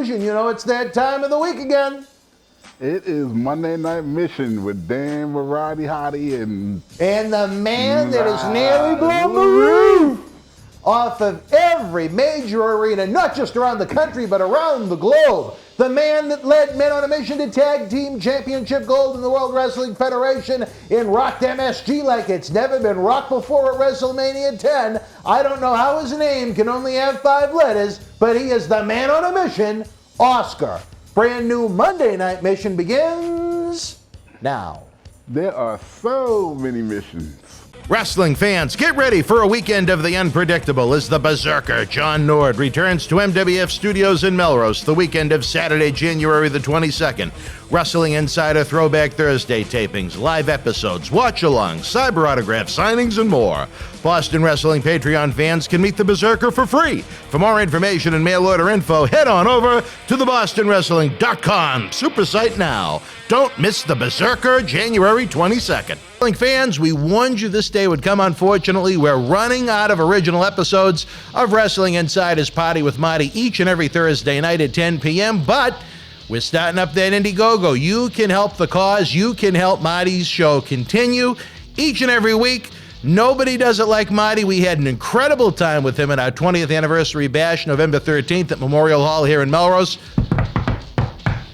You know, it's that time of the week again. It is Monday Night Mission with Dan Variety Hottie and the man that has nearly blown the roof off of every major arena, not just around the country, but around the globe. The man that led Men on a Mission to Tag Team Championship Gold in the World Wrestling Federation in Rocked MSG like it's never been rocked before at WrestleMania 10. I don't know how his name can only have 5 letters, but he is the Man on a Mission, Oscar. Brand new Monday Night Mission begins now. there are so many missions. Wrestling fans, get ready for a weekend of the unpredictable as the Berzerker, John Nord, returns to MWF Studios in Melrose the weekend of Saturday, January the 22nd. Wrestling Insider Throwback Thursday tapings, live episodes, watch-alongs, cyber autograph signings, and more. Boston Wrestling Patreon fans can meet the Berzerker for free. For more information and mail order info, head on over to thebostonwrestling.com super site now. Don't miss the Berzerker, January 22nd. Wrestling fans, we warned you this day would come. Unfortunately, we're running out of original episodes of Wrestling Insider's Party with Marty each and every Thursday night at 10 p.m., but we're starting up that Indiegogo. You can help the cause. You can help Marty's show continue each and every week. Nobody does it like Marty. We had an incredible time with him at our 20th anniversary bash, November 13th at Memorial Hall here in Melrose.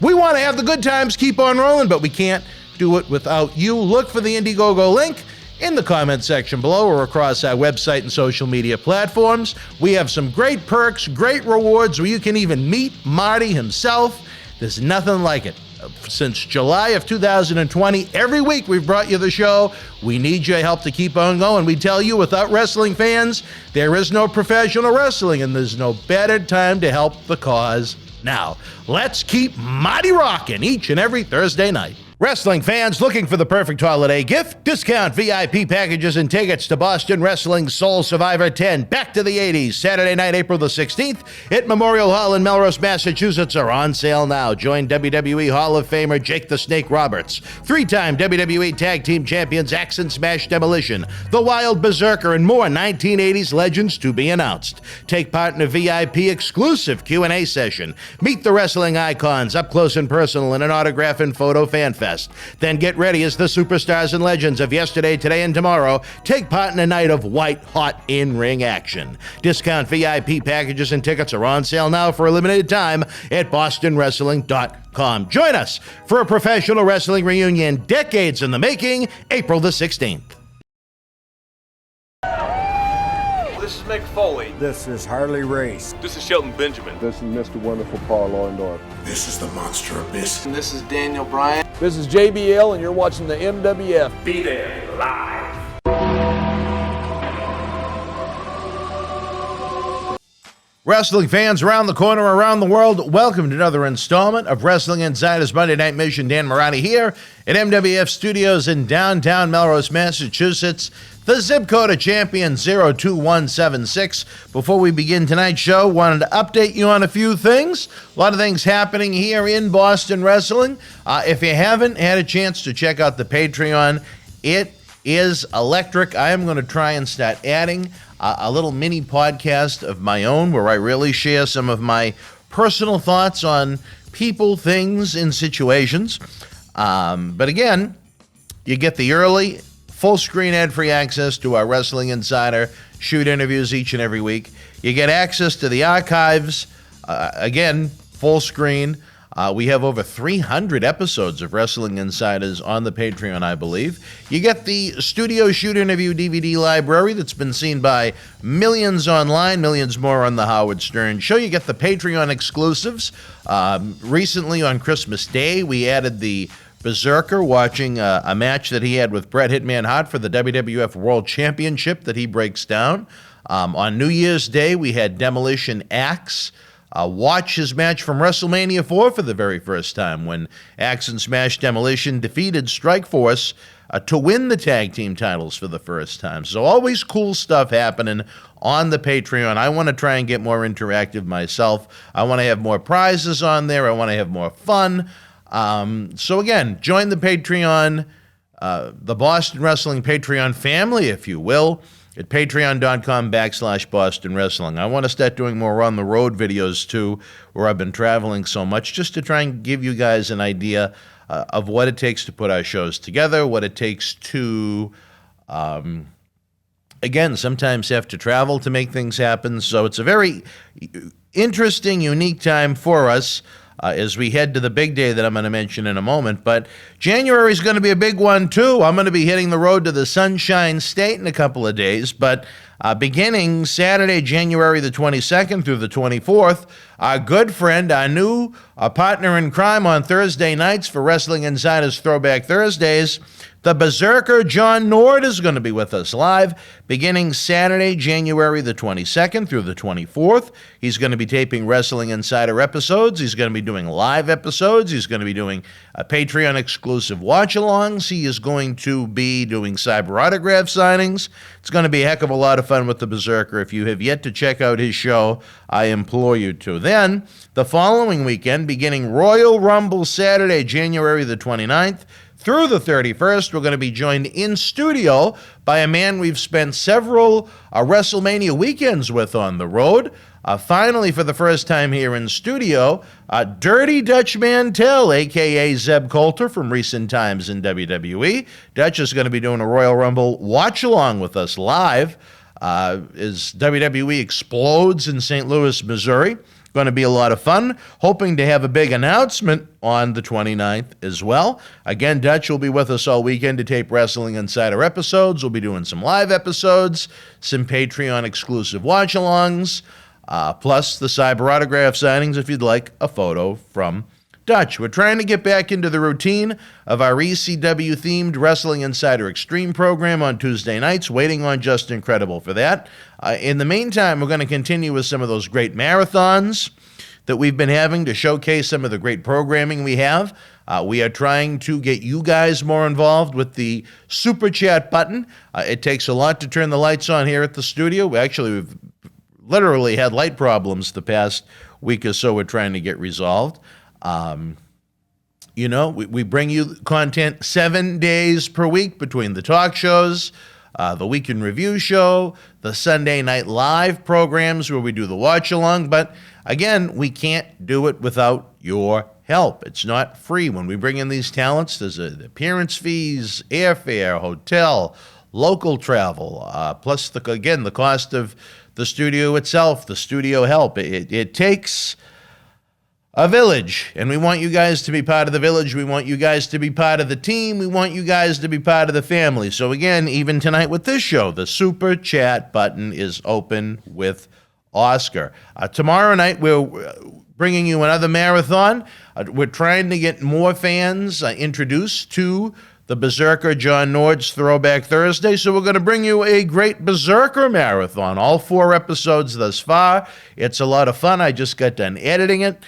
We want to have the good times keep on rolling, but we can't do it without you. Look for the Indiegogo link in the comment section below or across our website and social media platforms. We have some great perks, great rewards where you can even meet Marty himself. There's nothing like it. Since July of 2020, every week we've brought you the show. We need your help to keep on going. We tell you, without wrestling fans, there is no professional wrestling, and there's no better time to help the cause now. Let's keep Marty rocking each and every Thursday night. Wrestling fans looking for the perfect holiday gift? Discount VIP packages and tickets to Boston Wrestling Soul Survivor 10 Back to the 80s, Saturday night, April the 16th at Memorial Hall in Melrose, Massachusetts are on sale now. Join WWE Hall of Famer Jake the Snake Roberts, 3-time WWE Tag Team Champions Axe and Smash Demolition, The Wild Berzerker, and more 1980s legends to be announced. Take part in a VIP exclusive Q&A session. Meet the wrestling icons up close and personal in an autograph and photo fan fest. Then get ready as the superstars and legends of yesterday, today, and tomorrow take part in a night of white-hot in-ring action. Discount VIP packages and tickets are on sale now for a limited time at bostonwrestling.com. Join us for a professional wrestling reunion decades in the making, April the 16th. This is Mick Foley. This is Harley Race. This is Shelton Benjamin. This is Mr. Wonderful Paul Orndorff. This is the Monster Abyss. And this is Daniel Bryan. This is JBL, and you're watching the MWF. Be there live. Wrestling fans around the corner, around the world, welcome to another installment of Wrestling Insider's Monday Night Mission. Dan Marani here at MWF Studios in downtown Melrose, Massachusetts. The zip code of champion 02176. Before we begin tonight's show, wanted to update you on a few things. A lot of things happening here in Boston Wrestling. If you haven't had a chance to check out the Patreon, it is electric. I am going to try and start adding a little mini podcast of my own where I really share some of my personal thoughts on people, things, and situations. But again, you get the early, full-screen ad-free access to our Wrestling Insider shoot interviews each and every week. You get access to the archives, again, full screen. We have over 300 episodes of Wrestling Insiders on the Patreon, I believe. You get the Studio Shoot Interview DVD library that's been seen by millions online, millions more on the Howard Stern Show. You get the Patreon exclusives. Recently on Christmas Day, we added the Berzerker watching a match that he had with Bret Hitman Hart for the WWF World Championship that he breaks down. On New Year's Day, we had Demolition Axe watch his match from WrestleMania 4 for the very first time when Axe and Smash Demolition defeated Strikeforce to win the tag team titles for the first time. So always cool stuff happening on the Patreon. I want to try and get more interactive myself. I want to have more prizes on there. I want to have more fun. So again, join the Patreon, the Boston Wrestling Patreon family, if you will. at patreon.com/Boston Wrestling. I want to start doing more on the road videos too, where I've been traveling so much, just to try and give you guys an idea of what it takes to put our shows together, what it takes to, again, sometimes have to travel to make things happen. So it's a very interesting, unique time for us as we head to the big day that I'm going to mention in a moment. But January is going to be a big one, too. I'm going to be hitting the road to the Sunshine State in a couple of days. But beginning Saturday, January the 22nd through the 24th, our good friend, our new partner in crime on Thursday nights for Wrestling Insider's Throwback Thursdays, the Berzerker John Nord is going to be with us live beginning Saturday, January the 22nd through the 24th. He's going to be taping Wrestling Insider episodes. He's going to be doing live episodes. He's going to be doing Patreon exclusive watch-alongs. He is going to be doing cyber autograph signings. It's going to be a heck of a lot of fun with the Berzerker. If you have yet to check out his show, I implore you to. Then, the following weekend, beginning Royal Rumble Saturday, January the 29th, through the 31st, we're going to be joined in studio by a man we've spent several WrestleMania weekends with on the road. Finally, for the first time here in studio, Dirty Dutch Mantel, a.k.a. Zeb Coulter from recent times in WWE. Dutch is going to be doing a Royal Rumble watch-along with us live as WWE explodes in St. Louis, Missouri. Going to be a lot of fun. Hoping to have a big announcement on the 29th as well. Again, Dutch will be with us all weekend to tape Wrestling Insider episodes. We'll be doing some live episodes, some Patreon exclusive watch-alongs, plus the cyber autograph signings if you'd like a photo from Dutch. We're trying to get back into the routine of our ECW-themed Wrestling Insider Extreme program on Tuesday nights, waiting on Just Incredible for that. In the meantime, we're going to continue with some of those great marathons that we've been having to showcase some of the great programming we have. We are trying to get you guys more involved with the Super Chat button. It takes a lot to turn the lights on here at the studio. We've literally had light problems the past week or so we're trying to get resolved. We bring you content 7 days per week between the talk shows, the Week in Review show, the Sunday Night Live programs where we do the watch-along. But again, we can't do it without your help. It's not free. When we bring in these talents, there's appearance fees, airfare, hotel, local travel, plus, the cost of the studio itself, the studio help. It takes a village, and we want you guys to be part of the village. We want you guys to be part of the team. We want you guys to be part of the family. So again, even tonight with this show, the Super Chat button is open with Oscar. Tomorrow night, we're bringing you another marathon. We're trying to get more fans introduced to the Berzerker John Nord's Throwback Thursday. So we're going to bring you a great Berzerker marathon, all 4 episodes thus far. It's a lot of fun. I just got done editing it.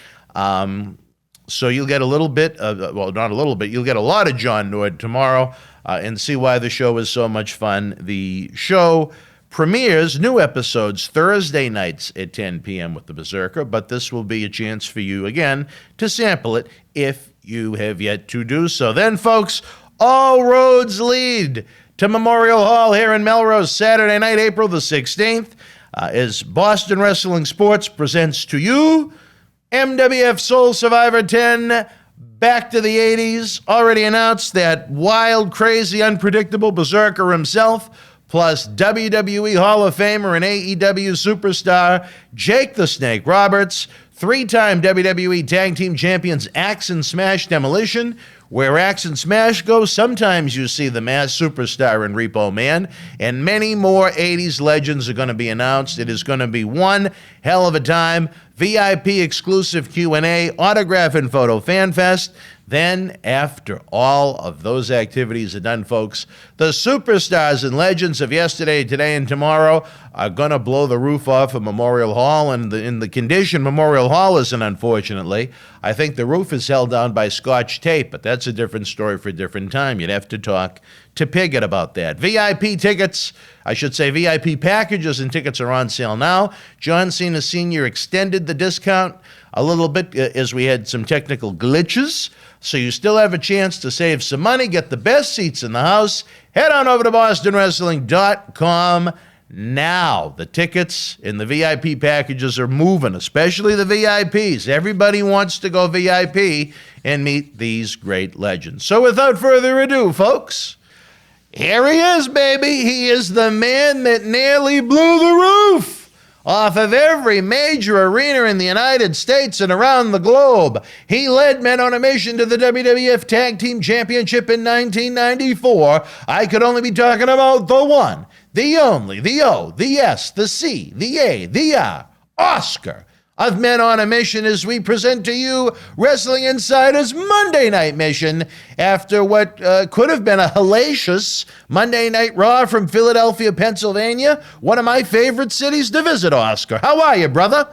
So you'll get a little bit of, not a little bit, you'll get a lot of John Nord tomorrow and see why the show is so much fun. The show premieres new episodes Thursday nights at 10 p.m. with the Berzerker, but this will be a chance for you, again, to sample it if you have yet to do so. Then, folks, all roads lead to Memorial Hall here in Melrose, Saturday night, April the 16th, as Boston Wrestling Sports presents to you MWF Soul Survivor 10, back to the 80s. Already announced that wild, crazy, unpredictable Berzerker himself, plus WWE Hall of Famer and AEW superstar Jake the Snake Roberts, 3-time WWE Tag Team Champions Axe and Smash Demolition. Where Axe and Smash go, sometimes you see the Masked Superstar and Repo Man, and many more 80s legends are going to be announced. It is going to be one hell of a time. VIP exclusive Q&A, autograph and photo fan fest. Then, after all of those activities are done, folks, the superstars and legends of yesterday, today, and tomorrow are going to blow the roof off of Memorial Hall. And in the condition Memorial Hall is in, unfortunately, I think the roof is held down by Scotch tape, but that's a different story for a different time. You'd have to talk to Piggott about that. VIP tickets, VIP packages and tickets are on sale now. John Cena Sr. extended the discount a little bit as we had some technical glitches. So you still have a chance to save some money, get the best seats in the house. Head on over to BostonWrestling.com Now, the tickets and the VIP packages are moving, especially the VIPs. Everybody wants to go VIP and meet these great legends. So without further ado, folks, here he is, baby. He is the man that nearly blew the roof off of every major arena in the United States and around the globe. He led Men on a Mission to the WWF Tag Team Championship in 1994. I could only be talking about the one, the only, the O, the S, the C, the A, the R, Oscar of Men on a Mission, as we present to you Wrestling Insider's Monday Night Mission after what could have been a hellacious Monday Night Raw from Philadelphia, Pennsylvania, one of my favorite cities to visit, Oscar. How are you, brother?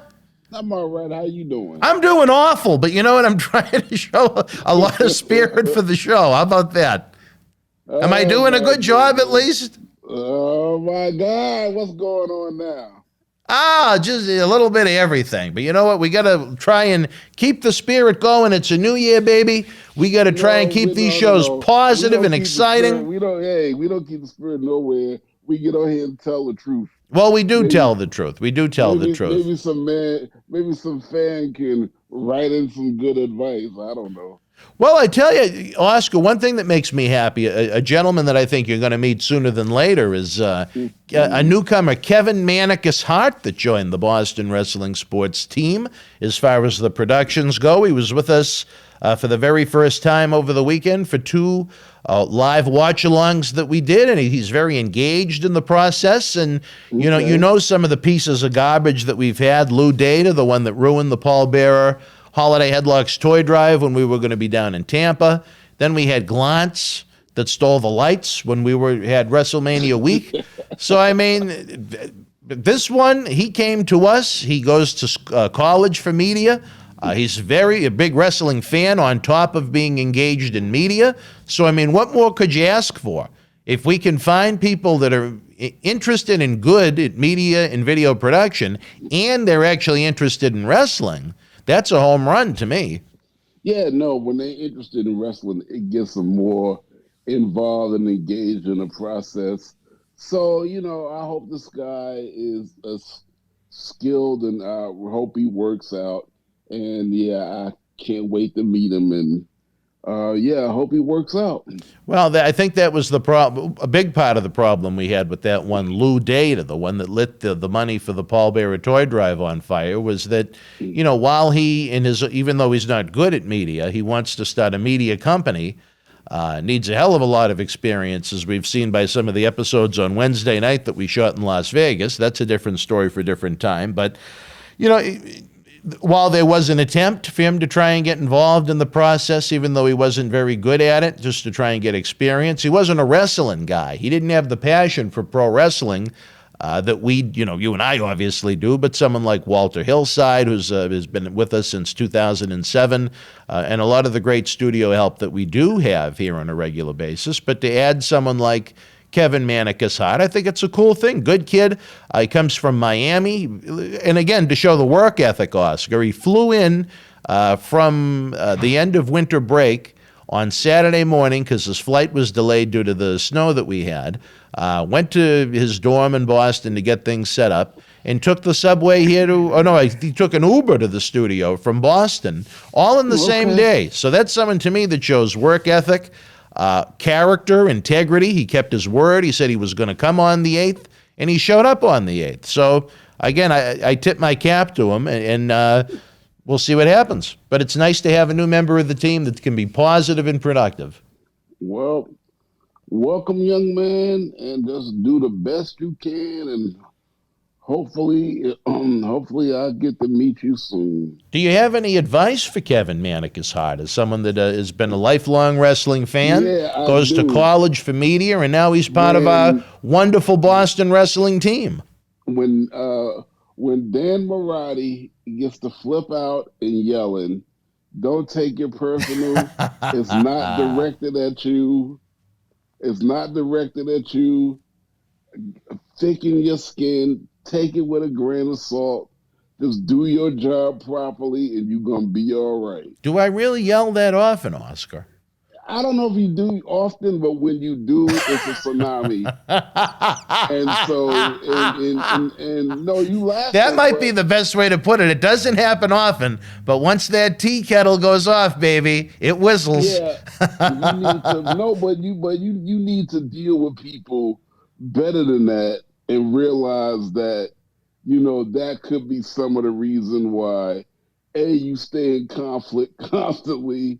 I'm all right. How you doing? I'm doing awful, but you know what? I'm trying to show a lot of spirit for the show. How about that? Am I doing a good job at least? Oh, my God. What's going on now? Just a little bit of everything. But you know what? We got to try and keep the spirit going. It's a new year, baby. We got to try and keep these shows positive and exciting. We don't keep the spirit nowhere. We get on here and tell the truth. Well, we do tell the truth. We do tell the truth. Maybe some fan can write in some good advice. I don't know. Well, I tell you, Oscar, one thing that makes me happy, a gentleman that I think you're going to meet sooner than later is a newcomer, Kevin Manicus Hart, that joined the Boston Wrestling Sports team. As far as the productions go, he was with us for the very first time over the weekend for 2 live watch-alongs that we did, and he's very engaged in the process. And you know some of the pieces of garbage that we've had. Lou Data, the one that ruined the pallbearer Holiday Headlocks toy drive when we were going to be down in Tampa. Then we had Glantz that stole the lights when we had WrestleMania week. So, I mean, this one, he came to us. He goes to college for media. He's a big wrestling fan on top of being engaged in media. So, I mean, what more could you ask for? If we can find people that are interested in good at media and video production, and they're actually interested in wrestling, that's a home run to me. Yeah, no, when they're interested in wrestling, it gets them more involved and engaged in the process. So, I hope this guy is skilled, and I hope he works out. And, yeah, I can't wait to meet him. And, I hope he works out. Well, I think that was the problem. A big part of the problem we had with that one, Lou Data, the one that lit the money for the pallbearer toy drive on fire, was that, while even though he's not good at media, he wants to start a media company, needs a hell of a lot of experience, as we've seen by some of the episodes on Wednesday night that we shot in Las Vegas. That's a different story for a different time. But, while there was an attempt for him to try and get involved in the process, even though he wasn't very good at it, just to try and get experience, he wasn't a wrestling guy. He didn't have the passion for pro wrestling that you and I obviously do, but someone like Walter Hillside, who's has been with us since 2007, and a lot of the great studio help that we do have here on a regular basis. But to add someone like Kevin Manicus Hart, I think it's a cool thing. Good kid. He comes from Miami. And again, to show the work ethic, Oscar, he flew in from the end of winter break on Saturday morning because his flight was delayed due to the snow that we had. Went to his dorm in Boston to get things set up and took the subway here he took an Uber to the studio from Boston, all in the same day. So that's something to me that shows work ethic. Character, integrity. He kept his word. He said he was going to come on the 8th, and he showed up on the 8th. So, again, I tip my cap to him, and we'll see what happens. But it's nice to have a new member of the team that can be positive and productive. Well, welcome, young man, and just do the best you can, and hopefully I'll get to meet you soon. Do you have any advice for Kevin Manicus Hart, as someone that has been a lifelong wrestling fan, goes to college for media, and now he's part of our wonderful Boston wrestling team? When Dan Marotti gets to flip out and yelling, don't take it personal. It's not directed at you. It's not directed at you. Thicken your skin. Take it with a grain of salt. Just do your job properly, and you're going to be all right. Do I really yell that often, Oscar? I don't know if you do often, but when you do, it's a tsunami. And so, and no, you That laughing, might be but the best way to put it. It doesn't happen often, but once that tea kettle goes off, baby, it whistles. yeah, you need to no, but you need to deal with people better than that and realize that that could be some of the reason why you stay in conflict constantly,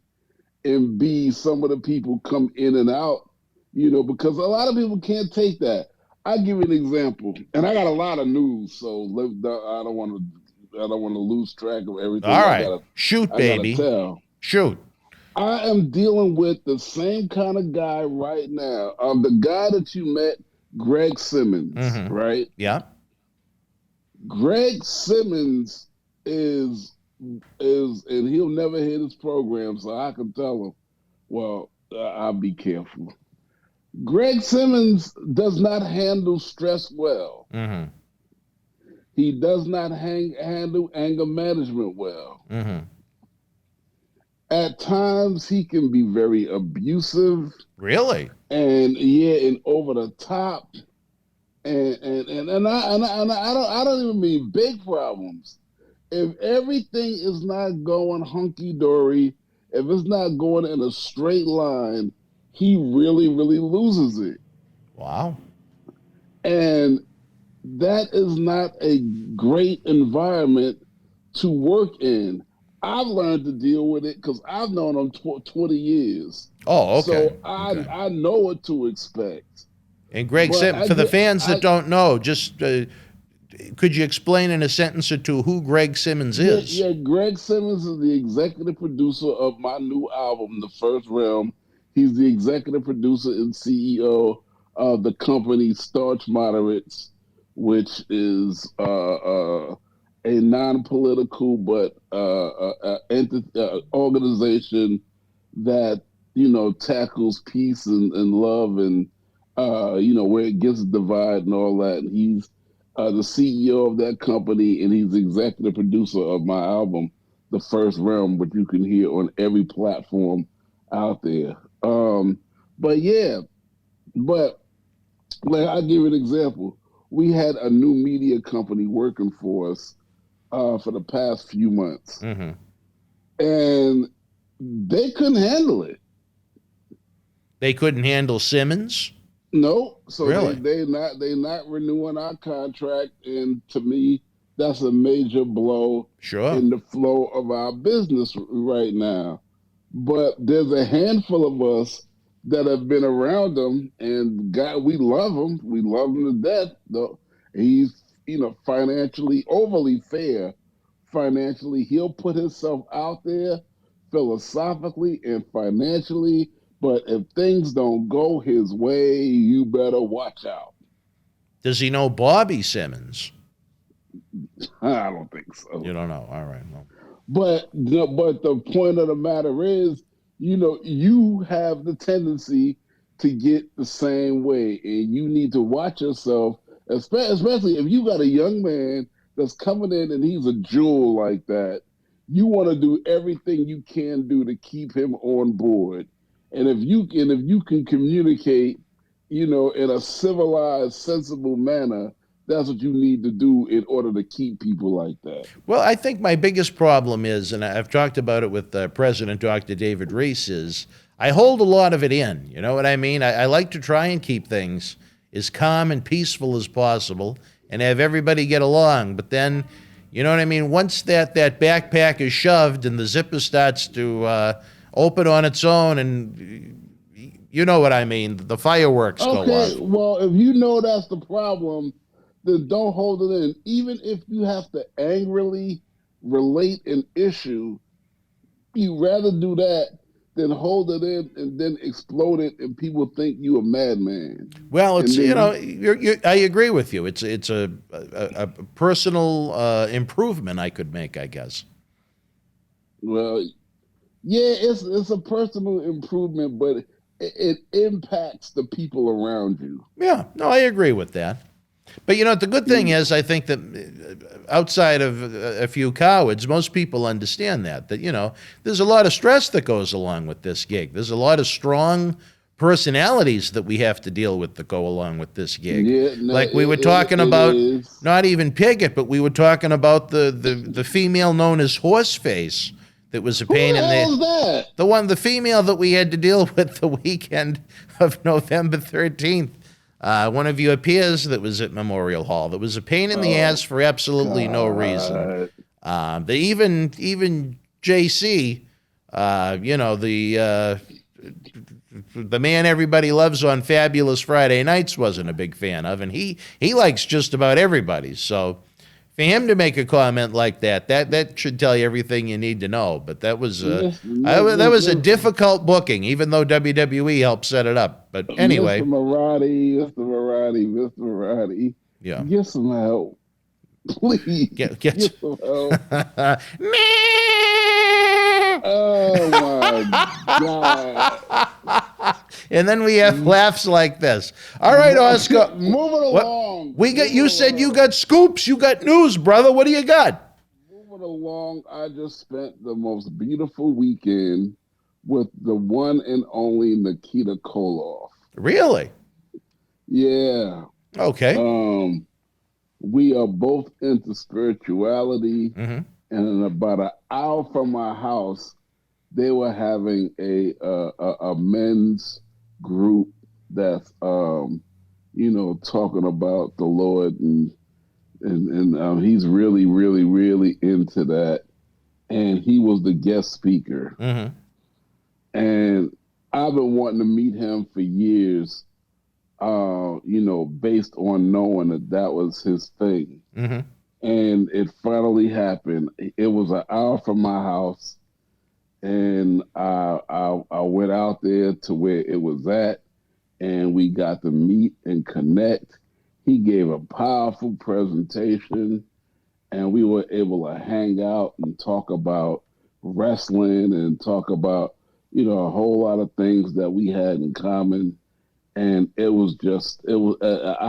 and B, some of the people come in and out, because a lot of people can't take that. I'll give you an example, and I got a lot of news, so I don't want to lose track of All everything right. Shoot, I gotta baby. tell. Shoot. I am dealing with the same kind of guy right now. The guy that you met, Greg Simmons, right? Yeah. Greg Simmons is and he'll never hear this program, so I can tell him. Well, I'll be careful. Greg Simmons does not handle stress well. He does not handle anger management well. At times, he can be very abusive. Really? And over the top. And I don't even mean big problems. If everything is not going hunky dory, if it's not going in a straight line, he really, really loses it. Wow. And that is not a great environment to work in. I've learned to deal with it because I've known him 20 years. Oh, okay. So I know what to expect. And Greg Simmons, for the fans that don't know, just could you explain in a sentence or two who Greg Simmons is? Yeah, Greg Simmons is the executive producer of my new album, The First Realm. He's the executive producer and CEO of the company Starch Moderates, which is a non-political but organization that tackles peace and love and where it gets divided and all that. And he's the CEO of that company, and he's the executive producer of my album, The First Realm, which you can hear on every platform out there. But like, I'll give you an example. We had a new media company working for us for the past few months, and they couldn't handle it. They couldn't handle Simmons? No, so really? they not renewing our contract, and to me, that's a major blow in the flow of our business right now. But there's a handful of us that have been around him, and God, we love him. We love him to death. Though he's financially overly fair. Financially, he'll put himself out there philosophically and financially. But if things don't go his way, you better watch out. Does he know Bobby Simmons? I don't think so. You don't know. All right. Well. But the point of the matter is, you have the tendency to get the same way, and you need to watch yourself, especially if you got a young man that's coming in and he's a jewel like that. You want to do everything you can do to keep him on board. And if you can communicate, in a civilized, sensible manner, that's what you need to do in order to keep people like that. Well, I think my biggest problem is, and I've talked about it with President Dr. David Reese, is I hold a lot of it in. You know what I mean? I like to try and keep things as calm and peaceful as possible and have everybody get along. But then, you know what I mean? Once that backpack is shoved and the zipper starts to open on its own, and you know what I mean, the fireworks go off. Okay, well, if you know that's the problem, then don't hold it in. Even if you have to angrily relate an issue, you'd rather do that than hold it in and then explode it and people think you a madman. Well, it's, I agree with you. It's a personal improvement I could make, I guess. Well, yeah, it's a personal improvement, but it impacts the people around you. Yeah, no, I agree with that. But the good thing is, I think that outside of a few cowards, most people understand that there's a lot of stress that goes along with this gig. There's a lot of strong personalities that we have to deal with that go along with this gig. Yeah, no, like we were talking about, not even Piggott, but we were talking about the female known as Horseface. That was a pain in the female that we had to deal with the weekend of November 13th. One of your peers that was at Memorial Hall. That was a pain in the ass for absolutely no reason. Even JC, the man everybody loves on Fabulous Friday Nights wasn't a big fan of, and he likes just about everybody. So for him to make a comment like that should tell you everything you need to know. But that was a difficult booking, even though WWE helped set it up. But anyway, Mr. Marati, yeah, get some help, please. Get some help. Oh my God! And then we have laughs like this. All right, Oscar. Moving along. You said you got scoops. You got news, brother. What do you got? Moving along. I just spent the most beautiful weekend with the one and only Nikita Koloff. Really? Yeah. Okay. We are both into spirituality, mm-hmm. and in about an hour from my house, they were having a men's group that's talking about the Lord, and he's really, really, really into that, and he was the guest speaker, mm-hmm. and I've been wanting to meet him for years, based on knowing that was his thing, mm-hmm. and it finally happened. It was an hour from my house. And I went out there to where it was at, and we got to meet and connect. He gave a powerful presentation, and we were able to hang out and talk about wrestling and talk about, a whole lot of things that we had in common. And I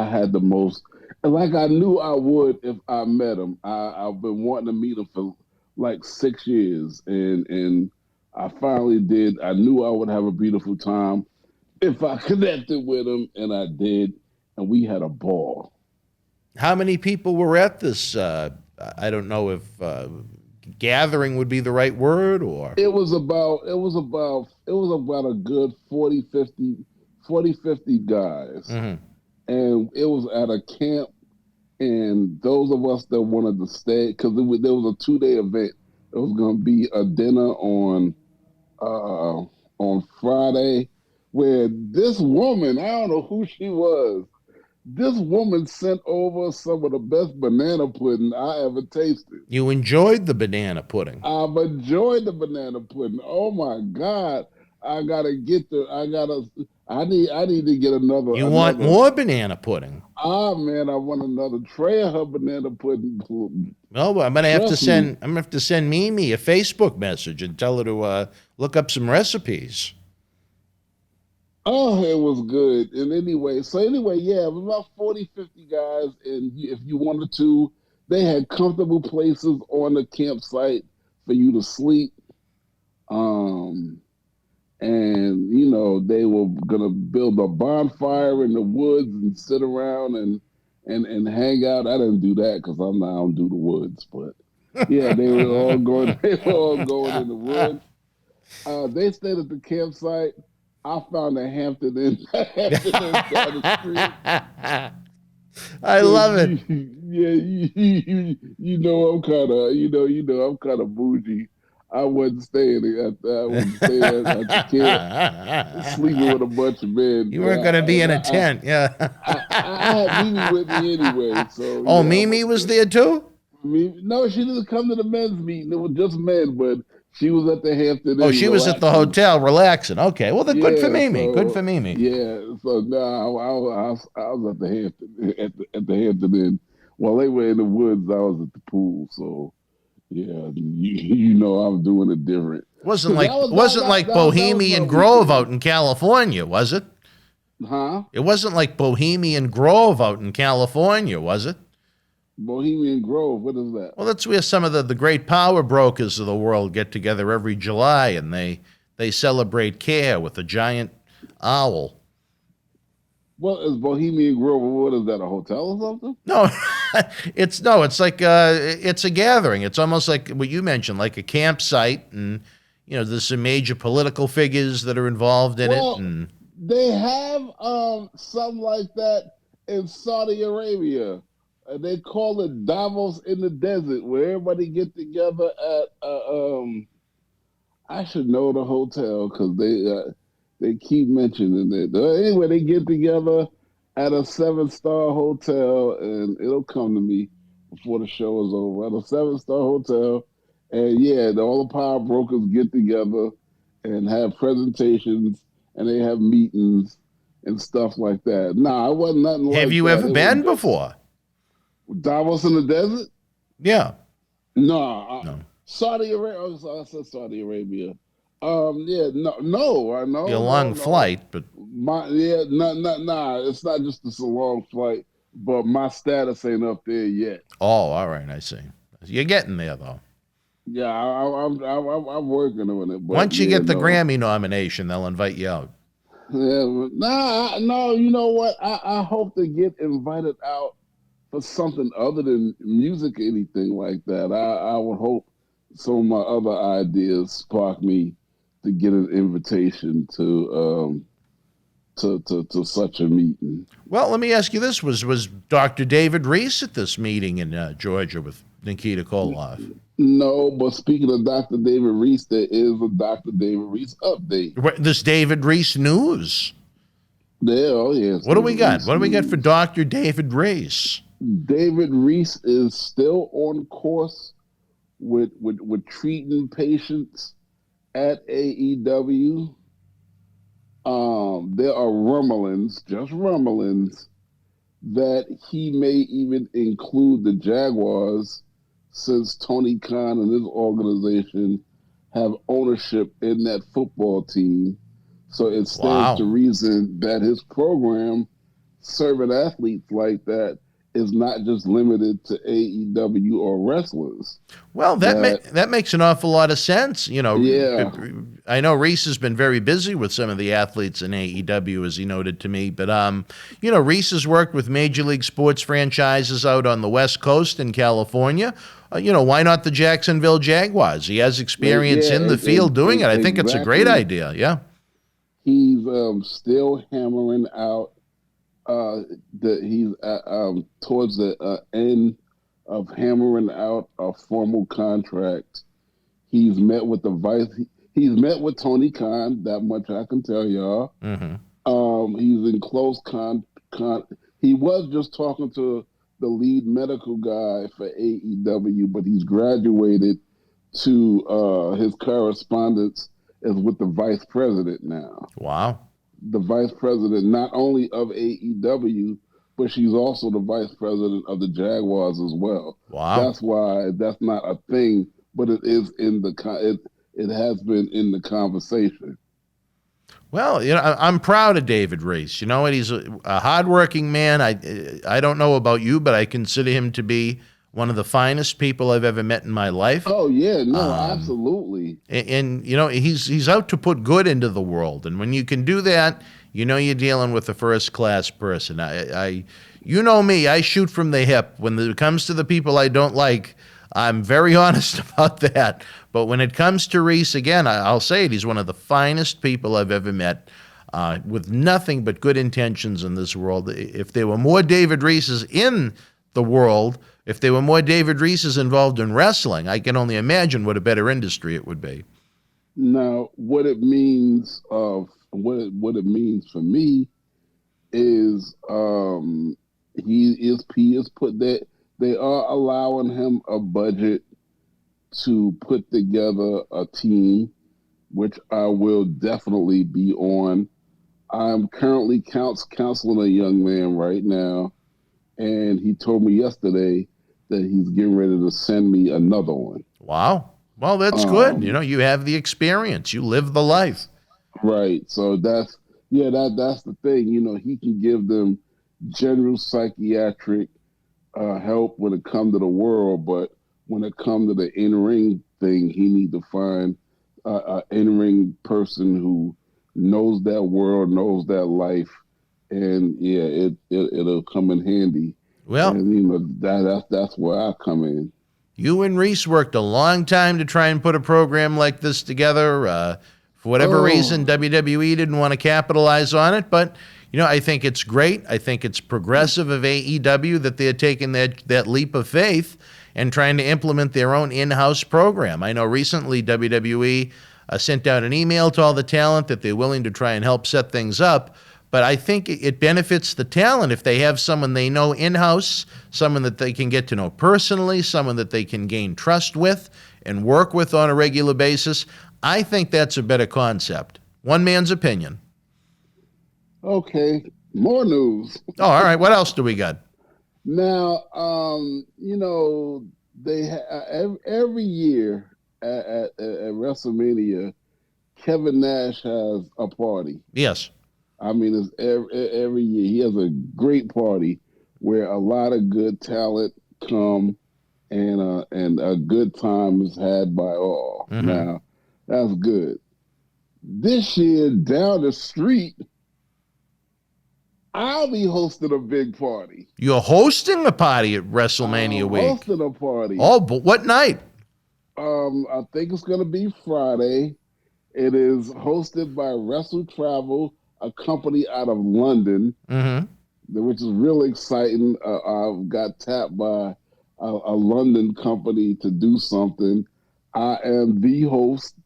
had the most, like I knew I would if I met him. I've been wanting to meet him for like 6 years, and I finally did. I knew I would have a beautiful time if I connected with him, and I did, and we had a ball. How many people were at this? I don't know if gathering would be the right word, or it was about a good 40, 50 guys, mm-hmm. and it was at a camp. And those of us that wanted to stay, because there was a 2-day event. It was going to be a dinner on Friday, where this woman, I don't know who she was, this woman sent over some of the best banana pudding I ever tasted. You enjoyed the banana pudding? I've enjoyed the banana pudding. Oh my God. I need to get another. You want more banana pudding? Ah, man, I want another tray of her banana pudding. No, I'm gonna have to send Mimi a Facebook message and tell her to look up some recipes. Oh, it was good. And anyway, yeah, it was about 40, 50 guys, and if you wanted to, they had comfortable places on the campsite for you to sleep. And, they were going to build a bonfire in the woods and sit around and hang out. I didn't do that because I don't do the woods. But, yeah, they were all going in the woods. They stayed at the campsite. I found a Hampton Inn down the street. I love it. I'm kind of bougie. I wasn't staying at the camp, sleeping with a bunch of men. You weren't going to be in a tent, yeah. I had Mimi with me anyway. So. Oh, Mimi was there too? No, she didn't come to the men's meeting. It was just men, but she was at the Hampton Inn. Oh, she was at the hotel relaxing. Okay, well, then good for Mimi. Good for Mimi. Yeah, so no, I was at the Hampton Inn. While they were in the woods, I was at the pool. So. Yeah, I'm doing it different. Wasn't like Bohemian Grove out in California, was it? Huh? It wasn't like Bohemian Grove out in California, was it? Bohemian Grove. What is that? Well, that's where some of the great power brokers of the world get together every July, and they celebrate care with a giant owl. What is Bohemian Grove? What is that? A hotel or something? No, it's like it's a gathering. It's almost like what you mentioned, like a campsite, and there's some major political figures that are involved in it. And they have something like that in Saudi Arabia. They call it Davos in the desert, where everybody get together at I should know the hotel because they keep mentioning it. Anyway, they get together at a 7-star hotel, and it'll come to me before the show is over. At a 7-star hotel, and all the power brokers get together and have presentations, and they have meetings and stuff like that. Nah, it wasn't nothing like that. Have you ever been before? Davos in the desert? Yeah. No. Saudi Arabia. Oh, I said Saudi Arabia. No. I know. Be a long flight, but nah. It's not just a long flight, but my status ain't up there yet. Oh, all right, I see. You're getting there though. Yeah, I'm working on it. But once you get the Grammy nomination, they'll invite you out. Yeah, no. You know what? I hope to get invited out for something other than music, anything like that. I would hope some of my other ideas spark me to get an invitation to such a meeting. Well, let me ask you this: was Dr. David Reese at this meeting in Georgia with Nikita Koloff? No, but speaking of Dr. David Reese, there is a Dr. David Reese update. This David Reese news. Yes. What do we got? What do we got for Dr. David Reese? David Reese is still on course with treating patients at AEW. There are rumblings, just rumblings, that he may even include the Jaguars, since Tony Khan and his organization have ownership in that football team. So it stands to reason that his program, serving athletes like that, is not just limited to AEW or wrestlers. Well, that makes an awful lot of sense. I know Reese has been very busy with some of the athletes in AEW, as he noted to me. But, Reese has worked with major league sports franchises out on the West Coast in California. Why not the Jacksonville Jaguars? He has experience in the field doing it. I think it's a great idea. Yeah. He's still hammering out. He's towards the end of hammering out a formal contract. He's met with He's met with Tony Khan. That much I can tell y'all. Mm-hmm. He's in close He was just talking to the lead medical guy for AEW, but he's graduated to his correspondence is with the vice president now. Wow. The vice president, not only of AEW, but she's also the vice president of the Jaguars as well. Wow. That's why that's not a thing, but it is in it has been in the conversation. Well, I'm proud of David Reese. You know what? He's a hardworking man. I don't know about you, but I consider him to be one of the finest people I've ever met in my life. Oh yeah, no, absolutely. And he's out to put good into the world. And when you can do that, you're dealing with a first-class person. You know me, I shoot from the hip. When it comes to the people I don't like, I'm very honest about that. But when it comes to Reese, again, I'll say it, he's one of the finest people I've ever met, with nothing but good intentions in this world. If there were more David Reeses in the world, if there were more David Reeses involved in wrestling, I can only imagine what a better industry it would be. Now, what it means what it means for me is he is put that they are allowing him a budget to put together a team, which I will definitely be on. I'm currently counseling a young man right now, and he told me yesterday that he's getting ready to send me another one. Wow. Well, that's good. You have the experience. You live the life. Right. So Yeah, that's the thing. You know, he can give them general psychiatric help when it comes to the world, but when it comes to the in-ring thing, he need to find an in-ring person who knows that world, knows that life, and yeah, it'll come in handy. Well, And you know that's where I come in. you and Reese worked a long time to try and put a program like this together. For whatever reason, WWE didn't want to capitalize on it, but you know, I think it's great. I think it's progressive of AEW that they're taking that leap of faith and trying to implement their own in-house program. I know recently WWE sent out an email to all the talent that they're willing to try and help set things up. But I think it benefits the talent if they have someone they know in-house, someone that they can get to know personally, someone that they can gain trust with and work with on a regular basis. I think that's a better concept. One man's opinion. Okay, more news. Oh, all right. What else do we got? Now, you know, they every year at WrestleMania, Kevin Nash has a party. Yes. I mean, it's every year he has a great party where a lot of good talent come and a good time is had by all. Mm-hmm. Now, that's good. This year, down the street, I'll be hosting a big party. You're hosting a party at WrestleMania week. Hosting a party. Oh, but what night? I think it's going to be Friday. It is hosted by Wrestle Travel, a company out of London, which is really exciting. I got tapped by a London company to do something. I am the host,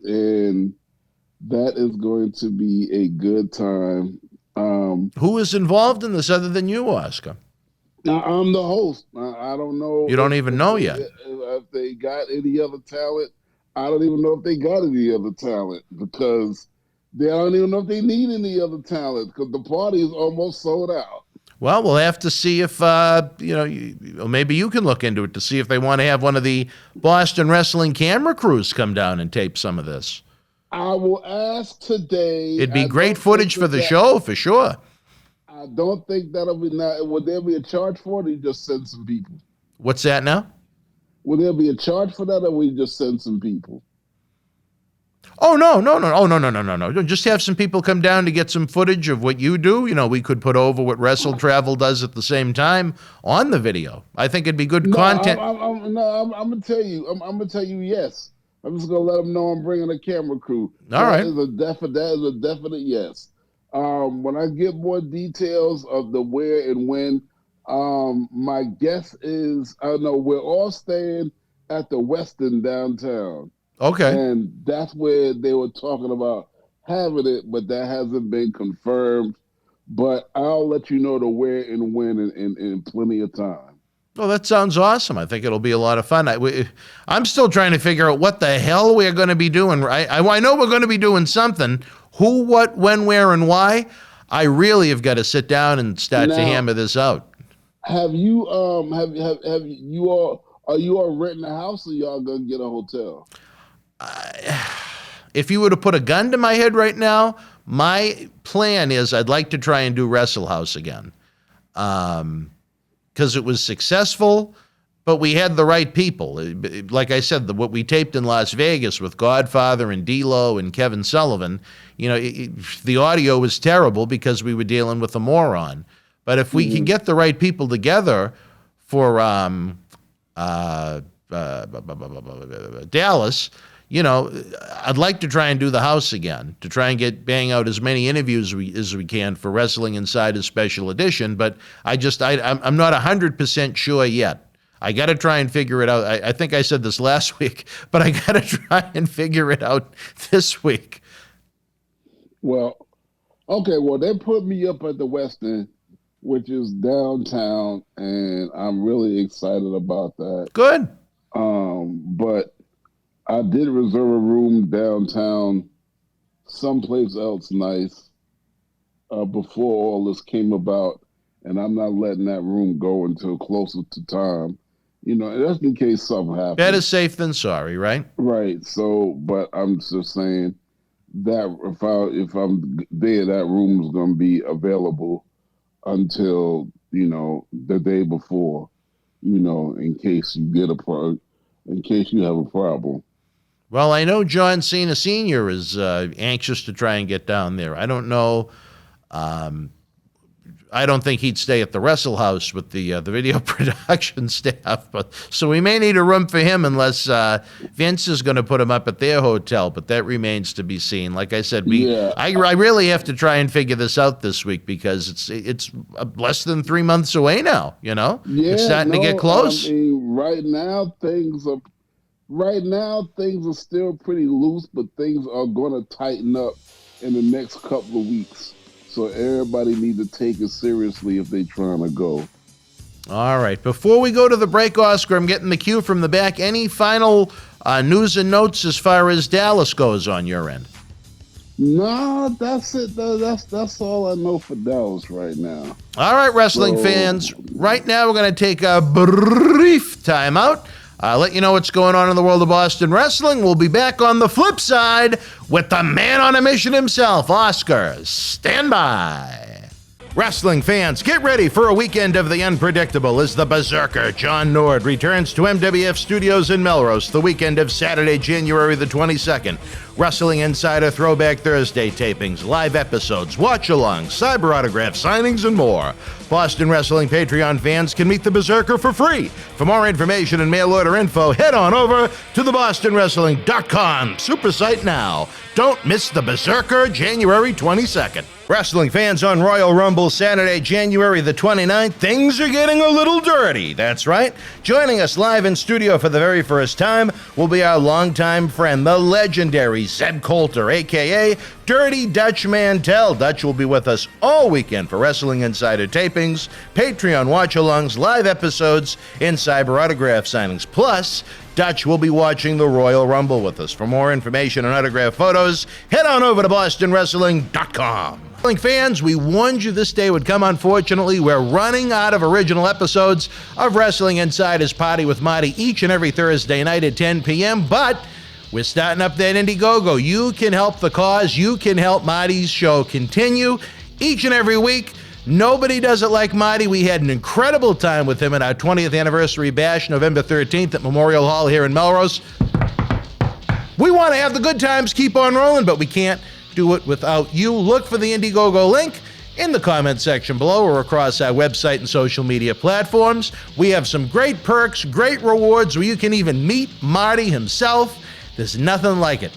and that is going to be a good time. Who is involved in this other than you, Oscar? Now, I'm the host. I don't know. You don't even know yet. If they got any other talent. I don't even know if they got any other talent because they don't even know if they need any other talent because the party is almost sold out. Well, we'll have to see if, maybe you can look into it to see if they want to have one of the Boston Wrestling camera crews come down and tape some of this. I will ask today. It'd be great footage for the show, for sure. I don't think that'll be not. Would there be a charge for it or you just send some people? What's that now? Will there be a charge for that or we just send some people? Oh, no. Oh, no. Just have some people come down to get some footage of what you do. You know, we could put over what Wrestle Travel does at the same time on the video. I think it'd be good content. I'm going to tell you. I'm going to tell you yes. I'm just going to let them know I'm bringing a camera crew. All right. That is a definite yes. When I get more details of the where and when, my guess is, I know we're all staying at the Westin downtown. Okay. And that's where they were talking about having it, but that hasn't been confirmed. But I'll let you know the where and when in plenty of time. Oh, that sounds awesome. I think it'll be a lot of fun. I'm still trying to figure out what the hell we're going to be doing. I know we're going to be doing something. Who, what, when, where, and why? I really have got to sit down and start to hammer this out. Have you have you all are you all renting a house or y'all gonna get a hotel? If you were to put a gun to my head right now, my plan is I'd like to try and do Wrestle House again. Because it was successful, but we had the right people. Like I said, what we taped in Las Vegas with Godfather and D-Lo and Kevin Sullivan, the audio was terrible because we were dealing with a moron. But if we can get the right people together for Dallas, I'd like to try and do the house again, to try and bang out as many interviews as we can for Wrestling Insider's special edition. But I'm not 100% sure yet. I got to try and figure it out. I think I said this last week, but I got to try and figure it out this week. Well, okay. Well, they put me up at the Westin, which is downtown, and I'm really excited about that. Good. But I did reserve a room downtown, someplace else nice, before all this came about, and I'm not letting that room go until closer to time. Just in case something happens. Better safe than sorry, right? Right. So, but I'm just saying if I'm there, that room is going to be available until the day before, in case you have a problem. Well, I know John Cena Sr. is anxious to try and get down there. I don't know. I don't think he'd stay at the Wrestle House with the video production staff, but so we may need a room for him unless Vince is going to put him up at their hotel. But that remains to be seen. Like I said, I really have to try and figure this out this week because it's less than 3 months away now. It's starting to get close. I mean, right now things are still pretty loose, but things are going to tighten up in the next couple of weeks. So everybody needs to take it seriously if they're trying to go. All right. Before we go to the break, Oscar, I'm getting the cue from the back. Any final news and notes as far as Dallas goes on your end? No, that's it. That's all I know for Dallas right now. All right, wrestling fans. Right now, we're going to take a brief timeout. Let you know what's going on in the world of Boston wrestling. We'll be back on the flip side with the man on a mission himself, Oscar. Stand by. Wrestling fans, get ready for a weekend of the unpredictable as the Berzerker, John Nord, returns to MWF Studios in Melrose the weekend of Saturday, January the 22nd. Wrestling Insider Throwback Thursday tapings, live episodes, watch-alongs, cyber autograph signings, and more. Boston Wrestling Patreon fans can meet the Berzerker for free. For more information and mail order info, head on over to thebostonwrestling.com super site now. Don't miss the Berzerker, January 22nd. Wrestling fans, on Royal Rumble Saturday, January the 29th, things are getting a little dirty. That's right. Joining us live in studio for the very first time will be our longtime friend, the legendary Zeb Coulter, a.k.a. Dirty Dutch Mantel. Dutch will be with us all weekend for Wrestling Insider tapings, Patreon watch-alongs, live episodes, and cyber autograph signings. Plus, Dutch will be watching the Royal Rumble with us. For more information and autograph photos, head on over to bostonwrestling.com. Wrestling fans, we warned you this day would come. Unfortunately, we're running out of original episodes of Wrestling Insider's Party with Marty each and every Thursday night at 10 p.m., but we're starting up that Indiegogo. You can help the cause. You can help Marty's show continue each and every week. Nobody does it like Marty. We had an incredible time with him at our 20th anniversary bash, November 13th at Memorial Hall here in Melrose. We want to have the good times keep on rolling, but we can't do it without you. Look for the Indiegogo link in the comment section below or across our website and social media platforms. We have some great perks, great rewards where you can even meet Marty himself. There's nothing like it.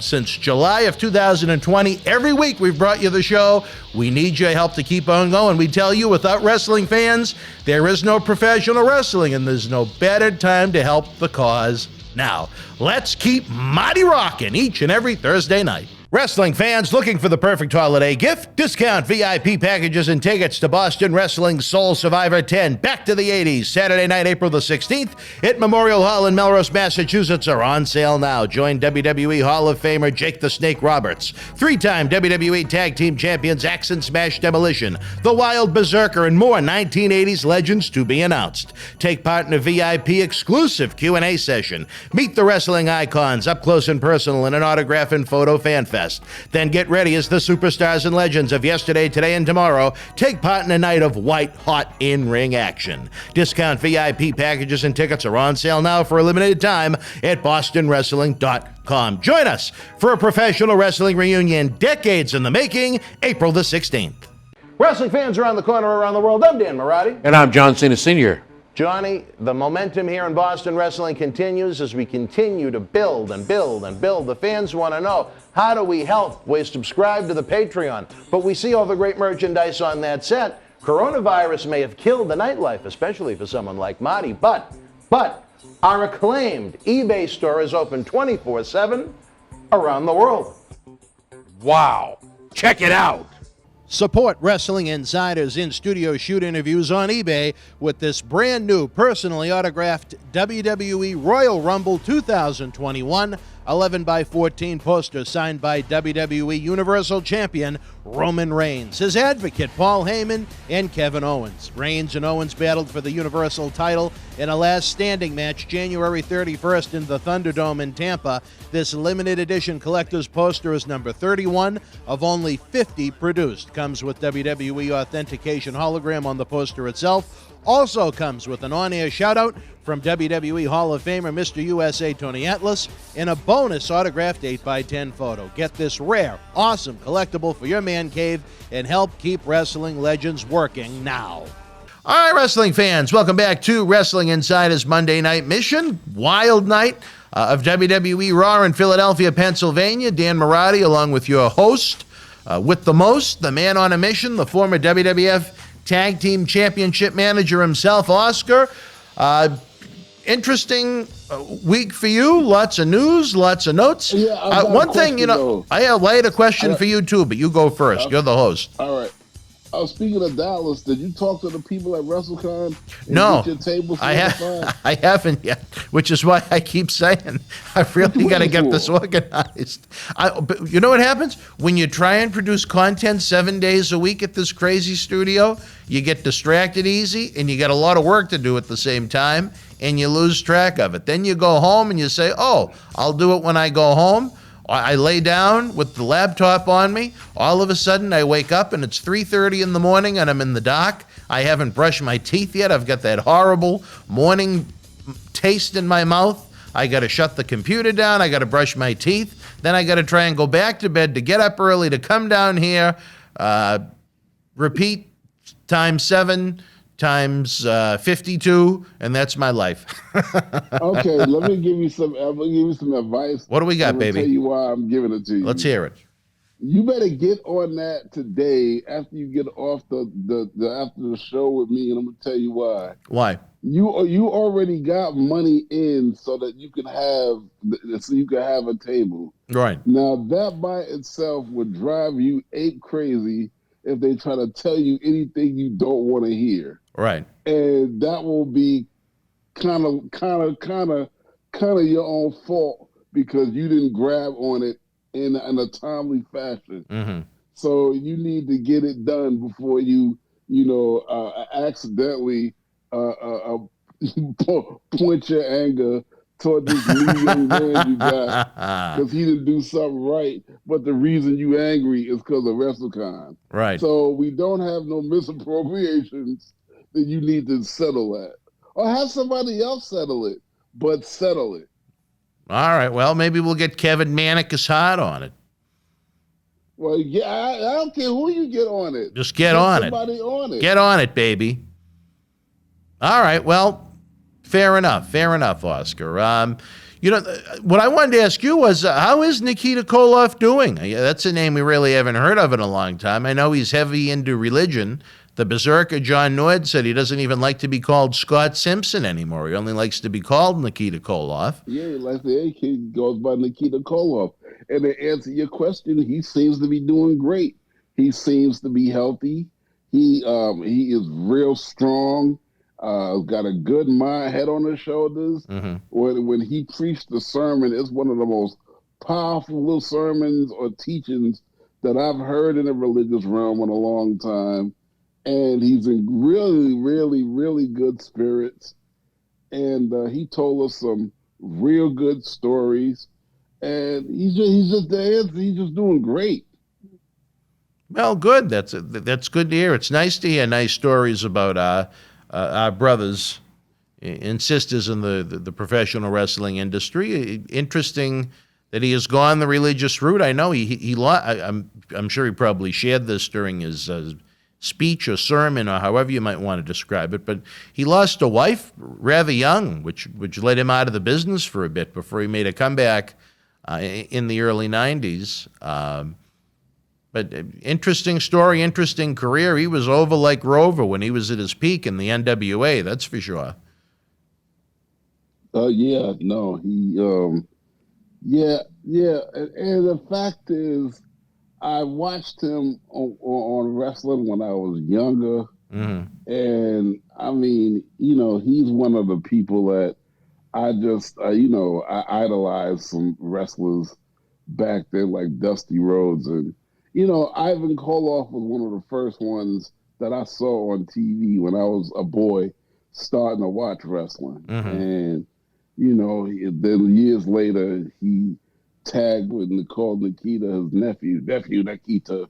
Since July of 2020, every week we've brought you the show. We need your help to keep on going. We tell you, without wrestling fans, there is no professional wrestling, and there's no better time to help the cause now. Let's keep Marty rocking each and every Thursday night. Wrestling fans looking for the perfect holiday gift? Discount VIP packages and tickets to Boston Wrestling Soul Survivor 10 Back to the 80s, Saturday night, April the 16th at Memorial Hall in Melrose, Massachusetts are on sale now. Join WWE Hall of Famer Jake the Snake Roberts, three-time WWE Tag Team Champions Axe and Smash Demolition, The Wild Berzerker, and more 1980s legends to be announced. Take part in a VIP exclusive Q&A session. Meet the wrestling icons up close and personal in an autograph and photo fan fest. Then get ready as the superstars and legends of yesterday, today, and tomorrow take part in a night of white-hot in-ring action. Discount VIP packages and tickets are on sale now for a limited time at bostonwrestling.com. Join us for a professional wrestling reunion decades in the making, April the 16th. Wrestling fans around the corner, around the world, I'm Dan Marotti. And I'm John Cena Sr. Johnny, the momentum here in Boston wrestling continues as we continue to build and build and build. The fans want to know, how do we help? We subscribe to the Patreon, but we see all the great merchandise on that set. Coronavirus may have killed the nightlife, especially for someone like Marty, but our acclaimed eBay store is open 24/7 around the world. Wow. Check it out. Support Wrestling Insider's in-studio shoot interviews on eBay with this brand new personally autographed WWE Royal Rumble 2021 11 by 14 poster signed by WWE Universal Champion Roman Reigns, his advocate Paul Heyman, and Kevin Owens. Reigns and Owens battled for the Universal title in a last standing match January 31st in the Thunderdome in Tampa. This limited edition collector's poster is number 31 of only 50 produced. Comes with WWE authentication hologram on the poster itself. Also comes with an on-air shout-out from WWE Hall of Famer Mr. USA Tony Atlas and a bonus autographed 8x10 photo. Get this rare, awesome collectible for your man cave and help keep wrestling legends working now. All right, wrestling fans, welcome back to Wrestling Insider's Monday Night Mission. Wild night of WWE Raw in Philadelphia, Pennsylvania. Dan Marotti, along with your host, with the most, the man on a mission, the former WWF Tag Team Championship manager himself, Oscar. Interesting week for you. Lots of news, lots of notes. Yeah, one thing, I had a question for you too, but you go first. You're the host. All right. Speaking of Dallas, did you talk to the people at WrestleCon? No, your table I haven't yet, which is why I keep saying I really got to get this organized. But you know what happens? When you try and produce content 7 days a week at this crazy studio, you get distracted easy, and you got a lot of work to do at the same time, and you lose track of it. Then you go home and you say, oh, I'll do it when I go home. I lay down with the laptop on me. All of a sudden, I wake up and it's 3:30 in the morning and I'm in the dock. I haven't brushed my teeth yet. I've got that horrible morning taste in my mouth. I got to shut the computer down. I got to brush my teeth. Then I got to try and go back to bed to get up early to come down here, repeat times 7 times 52, and that's my life. Okay, let me give you some. I'm gonna give you some advice. What do we got, baby? Tell you why I'm giving it to you. Let's hear it. You better get on that today after you get off the after the show with me, and I'm gonna tell you why. Why? You already got money in so that you can have a table. Right. Now that by itself would drive you ape crazy if they try to tell you anything you don't want to hear. Right. And that will be kind of your own fault because you didn't grab on it in a timely fashion. Mm-hmm. So you need to get it done before you accidentally point your anger toward this new young man you got because he didn't do something right, but the reason you angry is because of WrestleCon. Right. So we don't have no misappropriations that you need to settle that. Or have somebody else settle it, but settle it. All right, well, maybe we'll get Kevin Manicus hot on it. Well, yeah, I don't care who you get on it. Just get on it. Somebody on it. Get on it, baby. All right, well, fair enough, Oscar. What I wanted to ask you was, how is Nikita Koloff doing? That's a name we really haven't heard of in a long time. I know he's heavy into religion. The Berzerker, John Nord, said he doesn't even like to be called Scott Simpson anymore. He only likes to be called Nikita Koloff. Yeah, like the kid goes by Nikita Koloff. And to answer your question, he seems to be doing great. He seems to be healthy. He is real strong. Got a good mind, head on his shoulders. Mm-hmm. When he preached the sermon, it's one of the most powerful little sermons or teachings that I've heard in the religious realm in a long time. And he's in really, really, really good spirits. And he told us some real good stories. And he's just doing great. Well, good. That's good to hear. It's nice to hear nice stories about our brothers and sisters in the professional wrestling industry. Interesting that he has gone the religious route. I know I'm sure he probably shared this during his speech or sermon or however you might want to describe it, but he lost a wife rather young, which led him out of the business for a bit before he made a comeback in the early 90s. But interesting story, interesting career. He was over like Rover when he was at his peak in the NWA, that's for sure. Yeah, and the fact is, I watched him on wrestling when I was younger, mm-hmm. and I mean, he's one of the people that I just, I idolized some wrestlers back then, like Dusty Rhodes. And, Ivan Koloff was one of the first ones that I saw on TV when I was a boy starting to watch wrestling. And, then years later, he tagged with Nikita, his nephew Nikita.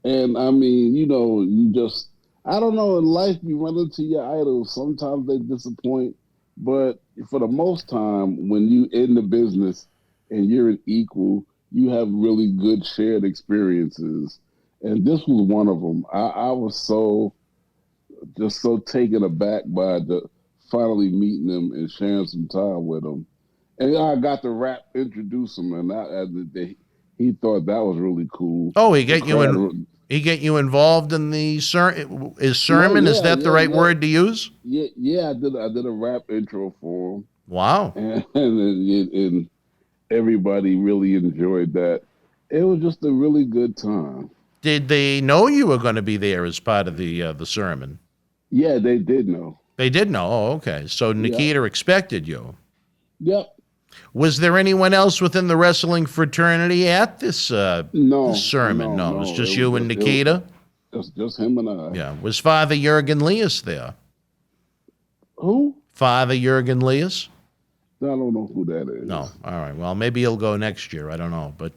And I mean, I don't know, in life you run into your idols. Sometimes they disappoint, but for the most time, when you in the business and you're an equal, you have really good shared experiences. And this was one of them. I was just so taken aback by finally meeting him and sharing some time with him. And I got to introduce him, and he thought that was really cool. Oh, he get you involved in the sermon. Is that the right word to use? Yeah. I did a rap intro for him. Wow. And everybody really enjoyed that. It was just a really good time. Did they know you were going to be there as part of the sermon? Yeah, they did know. They did know. Oh, okay. So Nikita expected you. Yep. Was there anyone else within the wrestling fraternity at this sermon? No, it was just you and Nikita? It was just him and I. Yeah. Was Father Jurgen Leas there? Who? Father Jurgen Leas? I don't know who that is. No. All right. Well, maybe he'll go next year. I don't know. But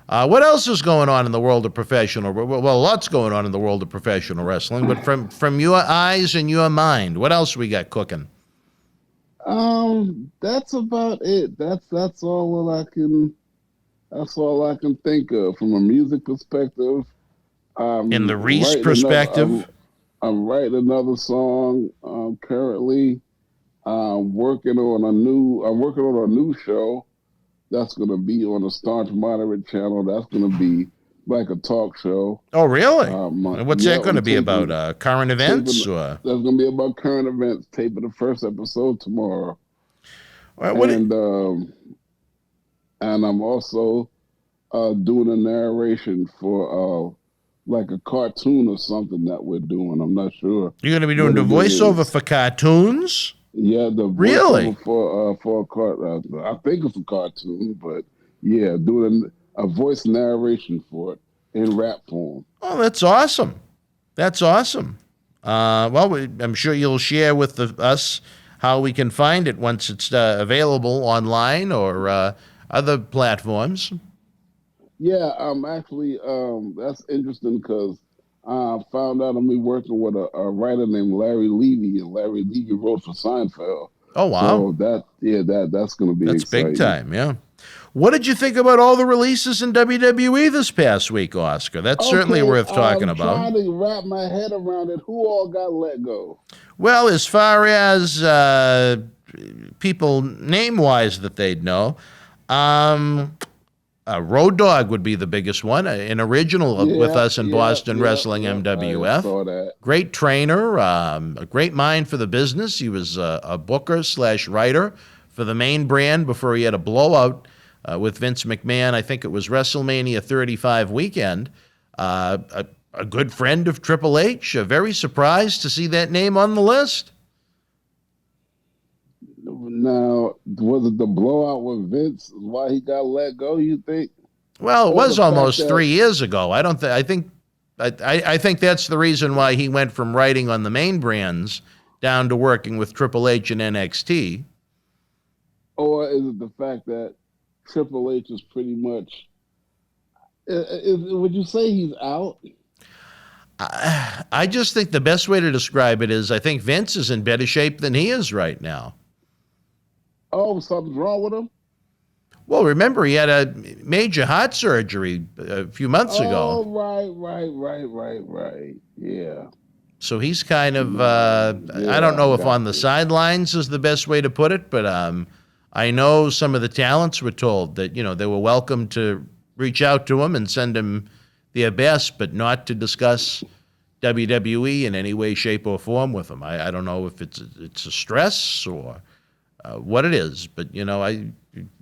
what else is going on in the world of professional? Well, lots going on in the world of professional wrestling. But from your eyes and your mind, what else we got cooking? That's about it. That's all I can think of from a music perspective. In the Reese perspective, I'm writing another song currently. I'm working on a new show that's going to be on the Staunch Moderate channel. That's going to be like a talk show. Oh, really? What's that going to be about? Current events? That's going to be about current events. Taping the first episode tomorrow. And I'm also doing a narration for like a cartoon or something that we're doing. I'm not sure. You're going to be doing the voiceover for cartoons? Yeah, the really for a cartoon. I think it's a cartoon, but yeah, doing a voice narration for it in rap form. Oh, that's awesome! That's awesome. I'm sure you'll share with us how we can find it once it's available online or other platforms. Yeah, actually, that's interesting because I found out I'm working with a writer named Larry Levy, and Larry Levy wrote for Seinfeld. Oh, wow. So that's going to be exciting. Big time, yeah. What did you think about all the releases in WWE this past week, Oscar? That's certainly worth talking about. I'm trying to wrap my head around it. Who all got let go? Well, as far as people name-wise that they'd know, Road Dogg would be the biggest one, an original with us in Boston Wrestling MWF. I saw that. Great trainer, a great mind for the business. He was a booker/writer for the main brand before he had a blowout with Vince McMahon. I think it was WrestleMania 35 weekend. A good friend of Triple H. Very surprised to see that name on the list. Now, was it the blowout with Vince? Why he got let go? You think? Well, it was almost 3 years ago. I think that's the reason why he went from writing on the main brands down to working with Triple H and NXT. Or is it the fact that Triple H is pretty much? Would you say he's out? I just think the best way to describe it is I think Vince is in better shape than he is right now. Oh, something's wrong with him? Well, remember, he had a major heart surgery a few months ago. Oh, right. Yeah. So he's kind of, I don't know if on the sidelines is the best way to put it, but I know some of the talents were told that, they were welcome to reach out to him and send him their best, but not to discuss WWE in any way, shape, or form with him. I don't know if it's a stress or what it is, but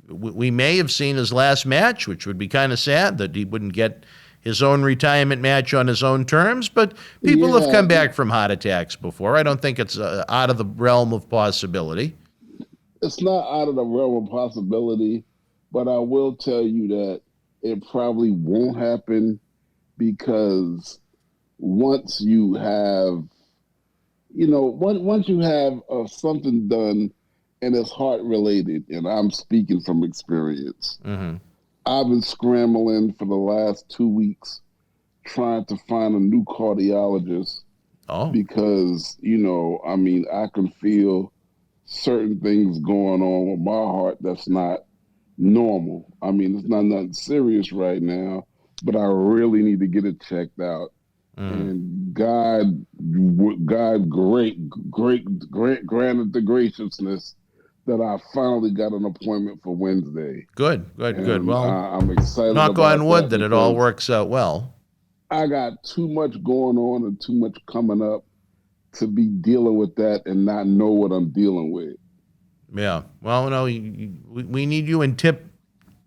we may have seen his last match, which would be kind of sad that he wouldn't get his own retirement match on his own terms. But people have come back from heart attacks before. I don't think it's out of the realm of possibility. it's not out of the realm of possibility, but I will tell you that it probably won't happen because once you have, once you have something done and it's heart related, and I'm speaking from experience, I've been scrambling for the last 2 weeks trying to find a new cardiologist because, I can feel certain things going on with my heart that's not normal. I mean, it's not nothing serious right now, but I really need to get it checked out. And God, granted the graciousness that I finally got an appointment for Wednesday. Good. Well, I'm excited. knock on wood that it all works out well. I got too much going on and too much coming up to be dealing with that and not know what I'm dealing with. Yeah. Well, no, we need you in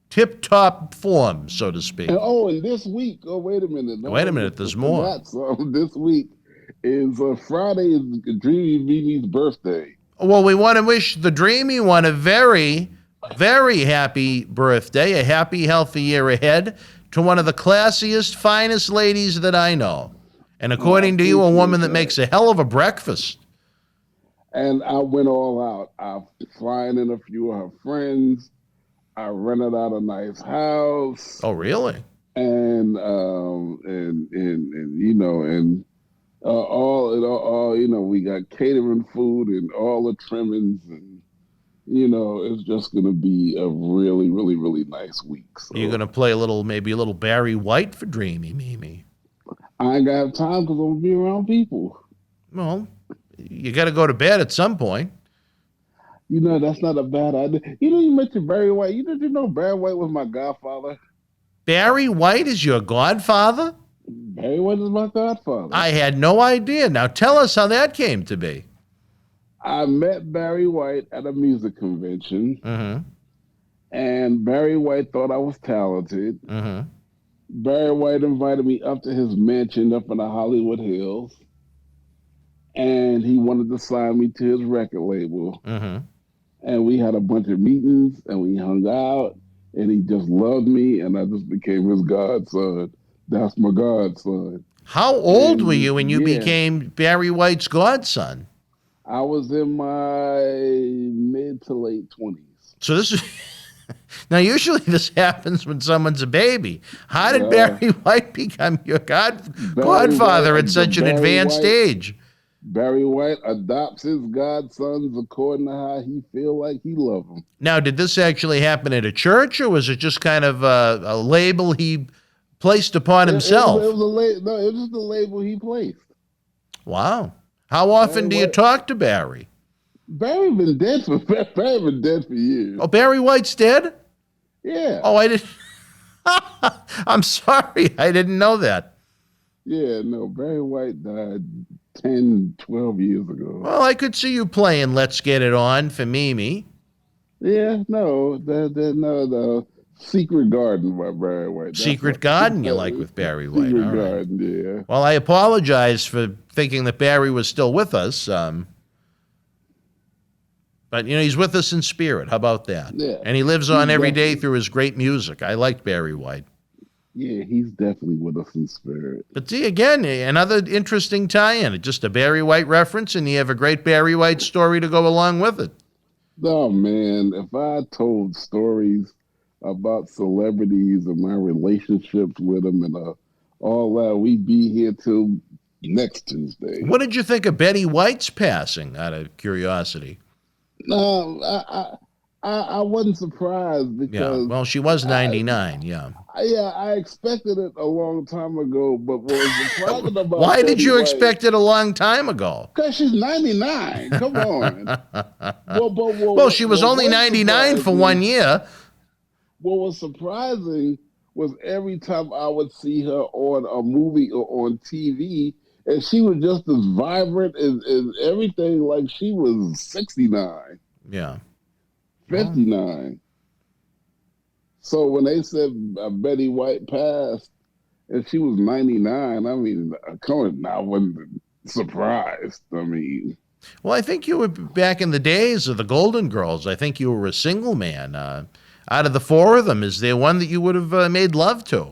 tip-top form, so to speak. And this week, wait a minute. Wait a minute, there's more. This week is Friday is Dreamy Mimi's birthday. Well, we want to wish the Dreamy one a very, very happy birthday, a happy, healthy year ahead to one of the classiest, finest ladies that I know. And according to you, a woman that makes a hell of a breakfast. And I went all out. I flying in a few of her friends. I rented out a nice house. Oh, really? And we got catering food and all the trimmings, and it's just gonna be a really, really, really nice week. So. You're gonna play maybe a little Barry White for Dreamy Mimi. I ain't gonna have time because I'm gonna be around people. Well, you got to go to bed at some point. That's not a bad idea. You mentioned Barry White. Did you know Barry White was my godfather? Barry White is your godfather? Barry White is my godfather. I had no idea. Now tell us how that came to be. I met Barry White at a music convention, and Barry White thought I was talented. Barry White invited me up to his mansion up in the Hollywood Hills, and he wanted to sign me to his record label. And we had a bunch of meetings, and we hung out, and he just loved me, and I just became his godson. That's my godson. How old were you when you became Barry White's godson? I was in my mid to late 20s. So this is... Now, usually this happens when someone's a baby. How did Barry White become your godfather at such an advanced age? Barry White adopts his godsons according to how he feel like he love them. Now, did this actually happen at a church, or was it just kind of a label he placed upon himself? It was just a label he placed. Wow. How often do you talk to Barry? Barry been dead for years. Oh, Barry White's dead? Yeah. Oh, I didn't. I'm sorry. I didn't know that. Yeah, no, Barry White died 10, 12 years ago. Well, I could see you playing Let's Get It On for Mimi. Yeah, no. Secret Garden by Barry White. Secret Garden you like with Barry White. Secret Garden, yeah. Well, I apologize for thinking that Barry was still with us. But, he's with us in spirit. How about that? Yeah. And he lives on every day through his great music. I liked Barry White. Yeah, he's definitely with us in spirit. But see, again, another interesting tie-in. Just a Barry White reference, and you have a great Barry White story to go along with it. Oh, man, if I told stories about celebrities and my relationships with them and all that, we'd be here till next Tuesday. What did you think of Betty White's passing, out of curiosity? No, I wasn't surprised because... Yeah, well, she was 99, yeah. I expected it a long time ago, but what was surprising about Why did you White, expect it a long time ago? Because she's 99. Come on. Well, she was only 99 for 1 year. What was surprising was every time I would see her on a movie or on TV, and she was just as vibrant and everything, like she was 69. Yeah. 59. So when they said Betty White passed and she was 99, I mean, I wasn't surprised. I mean, Well, I think you were back in the days of the Golden Girls. I think you were a single man. Out of the four of them, is there one that you would have made love to?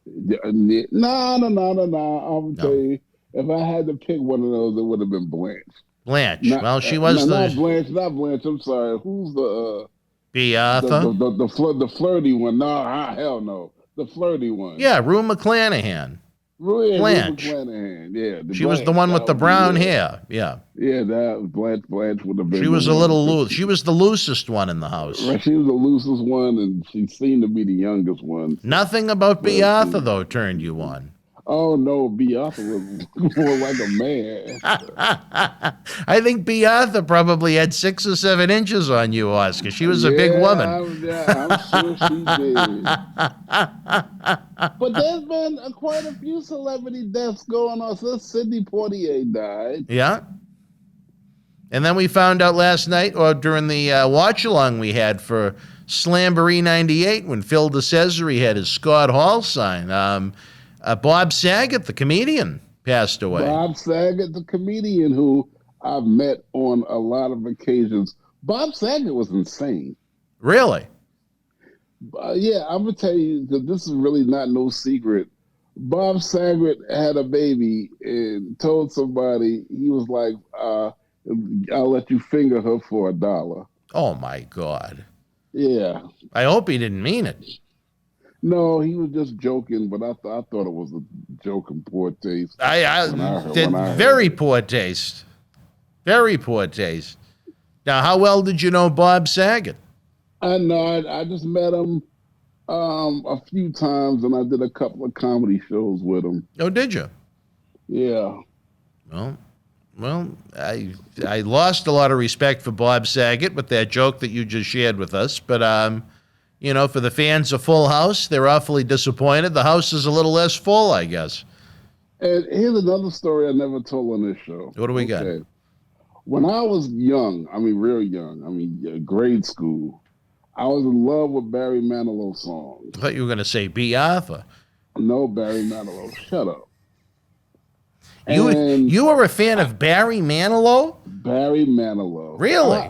No. I'll tell you, if I had to pick one of those, it would have been Blanche. Blanche. Not, Well, she was the not Blanche. Not Blanche. I'm sorry. Who's the B. Arthur. the flirty one? No, hell no. The flirty one. Yeah, Rue McClanahan. Blanche. Yeah, She was the one with the brown hair. Yeah. Yeah, that Blanche would have been. She was a little loose. She was the loosest one in the house. Right, she was the loosest one, and she seemed to be the youngest one. Nothing about B. Arthur, though, turned you on. Oh, no, B. Arthur was more like a man. I think B. Arthur probably had 6 or 7 inches on you, Oscar. She was a big woman. I'm sure she did. But there's been quite a few celebrity deaths going on since Sidney Poitier died. Yeah. And then we found out last night, or during the watch-along we had for Slamboree 98, when Phil DeCesare had his Scott Hall sign, Bob Saget, the comedian, passed away. Bob Saget, the comedian who I've met on a lot of occasions. Bob Saget was insane. Really? Yeah, I'm going to tell you that this is really not no secret. Bob Saget had a baby and told somebody, he was like, I'll let you finger her for $1. Oh, my God. Yeah. I hope he didn't mean it. No, he was just joking, but I thought it was a joke in poor taste. Very poor taste. Very poor taste. Now, how well did you know Bob Saget? I know. I just met him a few times, and I did a couple of comedy shows with him. Oh, did you? Yeah. Well, I lost a lot of respect for Bob Saget with that joke that you just shared with us, but for the fans of Full House, they're awfully disappointed. The house is a little less full, I guess. And here's another story I never told on this show. What do we got? When I was young, real young, grade school, I was in love with Barry Manilow songs. I thought you were going to say B. Arthur. No, Barry Manilow. Shut up. You were a fan of Barry Manilow? Barry Manilow. Really?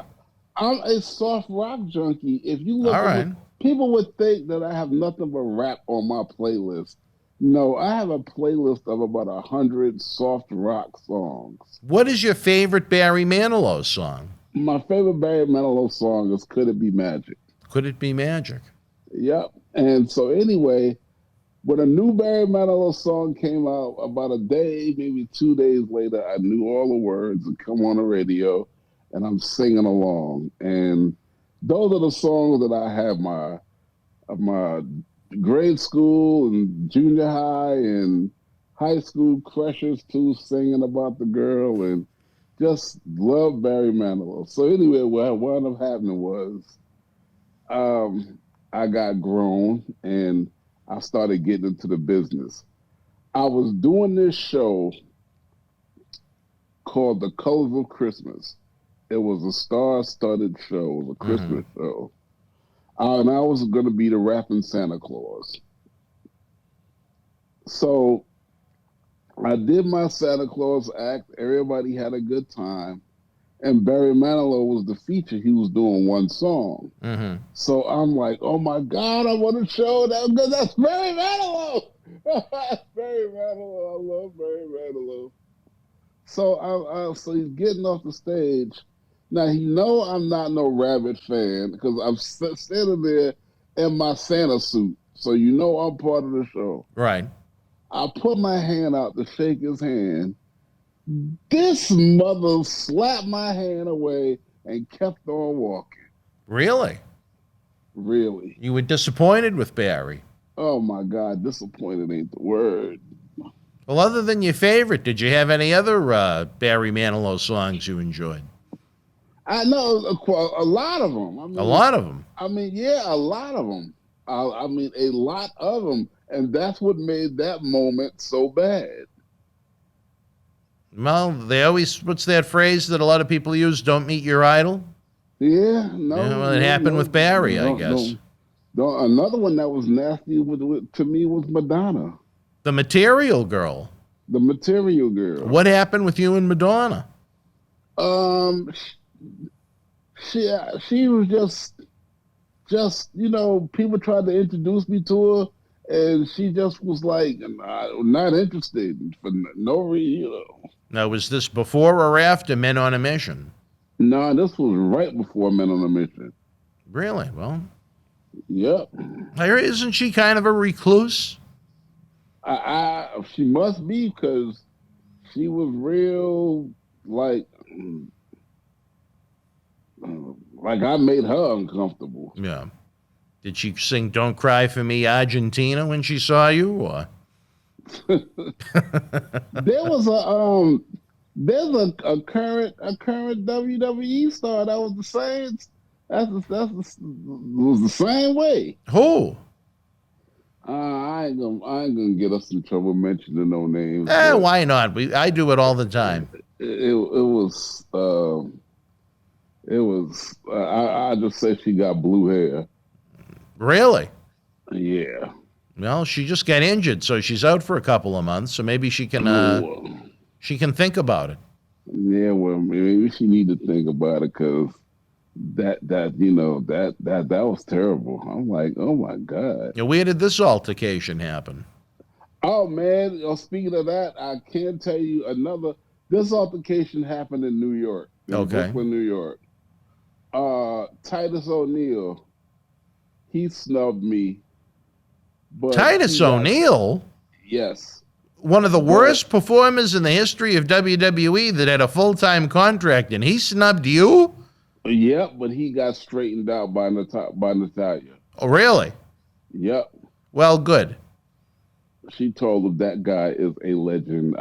I'm a soft rock junkie. If you look all right. People would think that I have nothing but rap on my playlist. No, I have a playlist of about 100 soft rock songs. What is your favorite Barry Manilow song? My favorite Barry Manilow song is Could It Be Magic? Could It Be Magic? Yep. And so anyway, when a new Barry Manilow song came out, about a day, maybe 2 days later, I knew all the words and come on the radio, and I'm singing along. And those are the songs that I have my grade school and junior high and high school crushes too, singing about the girl, and just love Barry Manilow. So anyway, what wound up happening was I got grown and I started getting into the business. I was doing this show called The Colors of Christmas. It was a star-studded show. It was a Christmas show. And I was going to be the rapping Santa Claus. So I did my Santa Claus act. Everybody had a good time. And Barry Manilow was the feature. He was doing one song. Mm-hmm. So I'm like, oh, my God, I want to show that because that's Barry Manilow. That's Barry Manilow. I love Barry Manilow. So he's getting off the stage. Now, I'm not no Rabbit fan because I'm standing there in my Santa suit. So I'm part of the show. Right. I put my hand out to shake his hand. This mother slapped my hand away and kept on walking. Really? Really. You were disappointed with Barry? Oh, my God. Disappointed ain't the word. Well, other than your favorite, did you have any other Barry Manilow songs you enjoyed? I know a lot of them. A lot of them? Yeah, a lot of them. A lot of them. And that's what made that moment so bad. Well, what's that phrase that a lot of people use, don't meet your idol? Yeah, no. Yeah, well, it happened with Barry, I guess. Another one that was nasty to me was Madonna. The Material Girl. The Material Girl. What happened with you and Madonna? She was people tried to introduce me to her, and she just was like not interested for no reason. Now, was this before or after Men on a Mission? No, this was right before Men on a Mission. Really? Well, Yep. isn't she kind of a recluse? She must be, because she was real like I made her uncomfortable. Yeah. Did she sing "Don't Cry for Me, Argentina" when she saw you, or? There was there's a current WWE star that was the same. Was the same way. Who? I ain't gonna get us in trouble mentioning no names. Why not? I do it all the time. I just say she got blue hair. Really? Yeah. Well, she just got injured, so she's out for a couple of months. So maybe she can think about it. Yeah, well, maybe she need to think about it, because that was terrible. I'm like, oh my God. Now, where did this altercation happen? Oh man, speaking of that, I can tell you another. This altercation happened in New York, in Brooklyn, New York. Titus O'Neil, he snubbed me. But Titus O'Neil? Yes. One of the worst performers in the history of WWE that had a full-time contract, and he snubbed you? Yep, but he got straightened out by Natalya. Oh, really? Yep. Well, good. She told him that guy is a legend.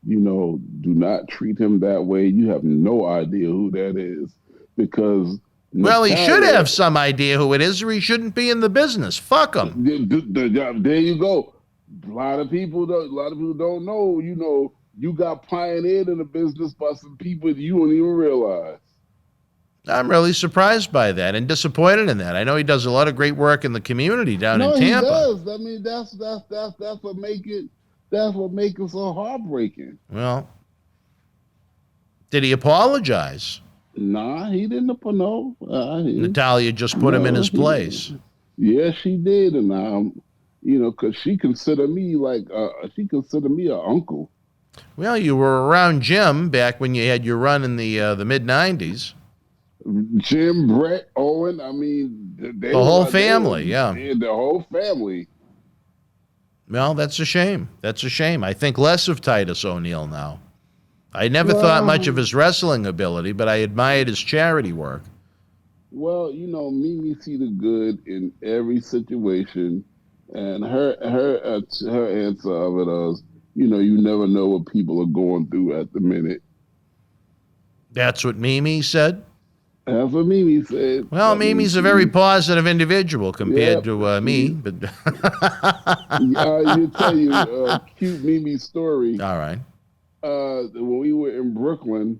Do not treat him that way. You have no idea who that is, because well, he should have some idea who it is, or he shouldn't be in the business. Fuck him. There you go. A lot of people don't know. You got pioneered in the business by some people you don't even realize. I'm really surprised by that and disappointed in that. I know he does a lot of great work in the community down in Tampa. No, he does. I mean, that's what make it so heartbreaking. Well, did he apologize? Nah, he didn't. No. Natalya just put him in his place. Yes, she did, and because she considered me an uncle. Well, you were around Jim back when you had your run in the mid-'90s. Jim, Brett, Owen, I mean... The whole family, yeah. The whole family. Well, that's a shame. I think less of Titus O'Neil now. I never thought much of his wrestling ability, but I admired his charity work. Well, Mimi see the good in every situation, and her answer of it is, you never know what people are going through at the minute. That's what Mimi said? That's what Mimi said. Well, Mimi's a very positive individual compared to me. But I'll tell you a cute Mimi story. All right. When we were in Brooklyn,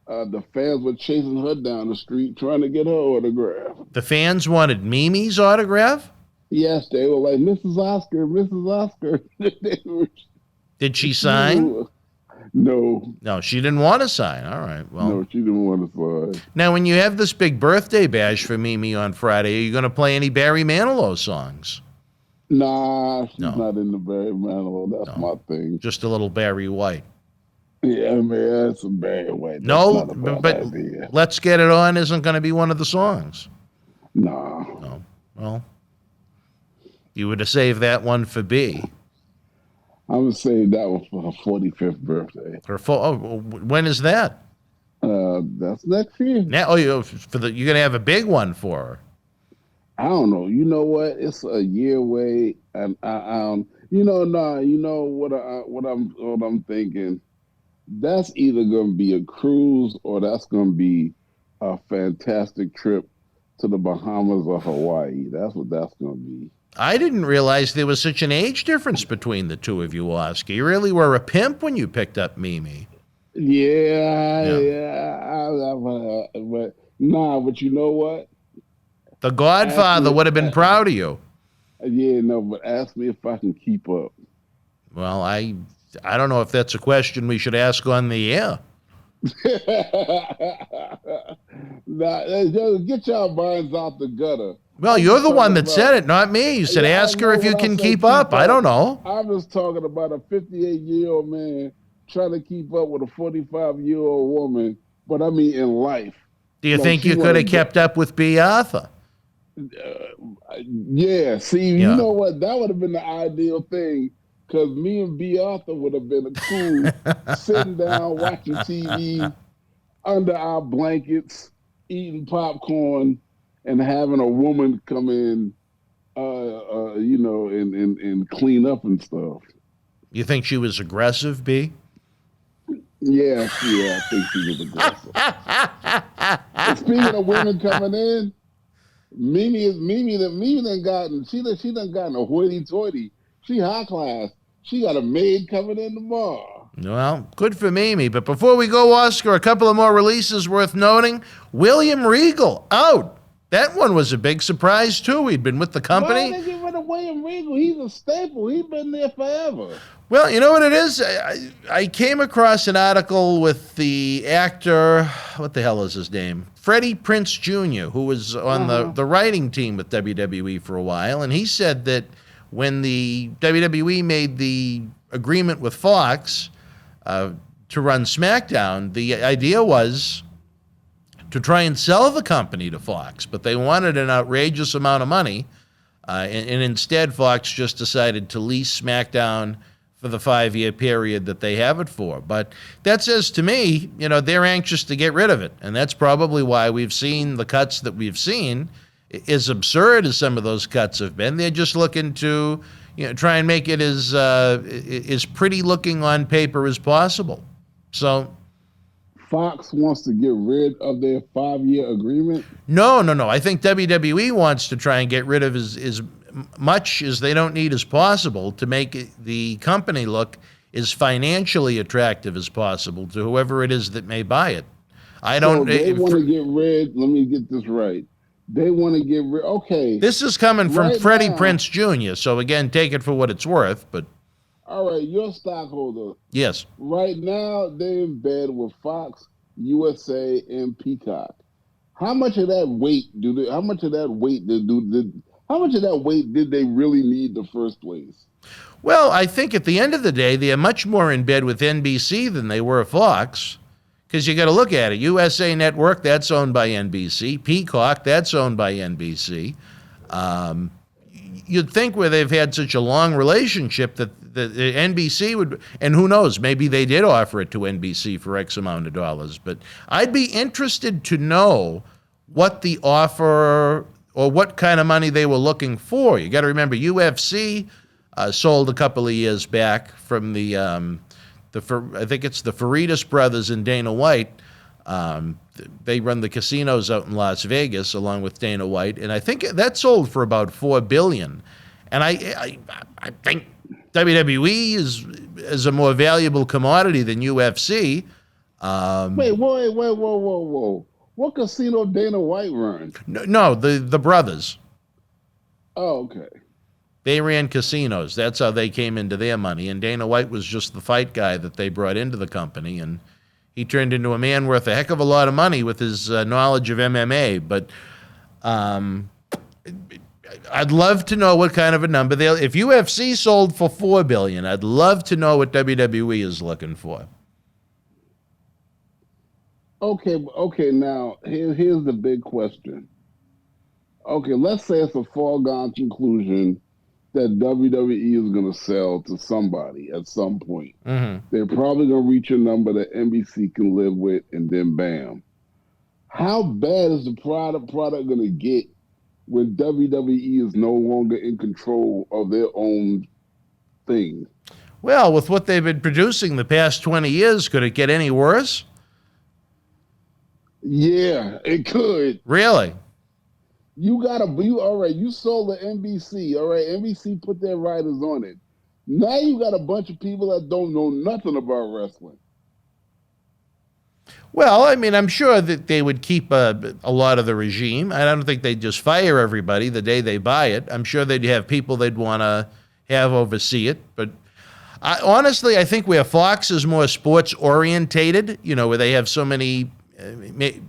the fans were chasing her down the street trying to get her autograph. The fans wanted Mimi's autograph? Yes, they were like, Mrs. Oscar, Mrs. Oscar. Did she sign? No. No, she didn't want to sign. All right. Well, no, she didn't want to sign. Now, when you have this big birthday bash for Mimi on Friday, are you going to play any Barry Manilow songs? Nah, she's not in the Barry Manilow. That's my thing. Just a little Barry White. Yeah, man, that's a Barry White. No, but Let's Get It On isn't going to be one of the songs. No. Well, you would have saved that one for B. I'm going to save that one for her 45th birthday. When is that? That's next year. Now, you're going to have a big one for her. I don't know. You know what? It's a year away, and what I'm thinking. That's either going to be a cruise or that's going to be a fantastic trip to the Bahamas or Hawaii. That's what that's going to be. I didn't realize there was such an age difference between the two of you, Oscar. You really were a pimp when you picked up Mimi. But you know what? The Godfather would have been proud of you. Yeah, no, but ask me if I can keep up. Well, I don't know if that's a question we should ask on the air. Nah, just get y'all minds out the gutter. Well, I'm you're just the one talking that about, said it, not me. You said, yeah, I ask her know if you when I can say keep up. I don't know. I'm just talking about a 58-year-old man trying to keep up with a 45-year-old woman, but I mean in life. Do you Like think she you could wanna have kept up with B. Arthur? Yeah, see, you Yeah. know what? That would have been the ideal thing because me and B. Arthur would have been a cool sitting down watching TV under our blankets, eating popcorn, and having a woman come in, and clean up and stuff. You think she was aggressive, B? Yeah, I think she was aggressive. And speaking of women coming in, Mimi done gotten a hoity-toity. She high class. She got a maid coming in tomorrow. Well, good for Mimi. But before we go, Oscar, a couple of more releases worth noting. William Regal out. That one was a big surprise, too. He'd been with the company. Why they get rid of William Regal? He's a staple. He's been there forever. Well, you know what it is? I came across an article with the actor, what the hell is his name? Freddie Prinze Jr., who was on the writing team with WWE for a while, and he said that when the WWE made the agreement with Fox to run SmackDown, the idea was to try and sell the company to Fox, but they wanted an outrageous amount of money, and instead Fox just decided to lease SmackDown for the 5-year period that they have it for. But that says to me, they're anxious to get rid of it. And that's probably why we've seen the cuts that we've seen. As absurd as some of those cuts have been, they're just looking to try and make it as pretty looking on paper as possible. So Fox wants to get rid of their 5-year agreement? No. I think WWE wants to try and get rid of as much as they don't need as possible to make the company look as financially attractive as possible to whoever it is that may buy it. So they want to get rid, let me get this right. They want to get rid, okay. This is coming from right Freddie now, Prinze Jr., so again, take it for what it's worth, but all right, you're a stockholder. yes. Right now, they're in bed with Fox, USA, and Peacock. How much of that weight did they really need in the first place? Well, I think at the end of the day, they are much more in bed with NBC than they were Fox, because you got to look at it. USA Network, that's owned by NBC. Peacock, that's owned by NBC. You'd think where they've had such a long relationship that the NBC would, and who knows, maybe they did offer it to NBC for X amount of dollars. But I'd be interested to know what the offer or what kind of money they were looking for. You got to remember, UFC sold a couple of years back from I think it's the Faritas brothers and Dana White. They run the casinos out in Las Vegas along with Dana White, and I think that sold for about $4 billion. And I think WWE is a more valuable commodity than UFC. Wait, whoa. What casino Dana White run? No, the brothers. Oh, okay. They ran casinos. That's how they came into their money. And Dana White was just the fight guy that they brought into the company. And he turned into a man worth a heck of a lot of money with his knowledge of MMA. But I'd love to know what kind of a number if UFC sold for $4 billion, I'd love to know what WWE is looking for. Okay. Now here's the big question. Okay, let's say it's a foregone conclusion that WWE is going to sell to somebody at some point. Mm-hmm. They're probably going to reach a number that NBC can live with, and then bam. How bad is the product going to get when WWE is no longer in control of their own thing? Well, with what they've been producing the past 20 years, could it get any worse? Yeah, it could. Really? All right, you sold the NBC, all right, NBC put their writers on it. Now you got a bunch of people that don't know nothing about wrestling. Well, I mean, I'm sure that they would keep a lot of the regime. I don't think they'd just fire everybody the day they buy it. I'm sure they'd have people they'd want to have oversee it. But Honestly, I think where Fox is more sports orientated, where they have so many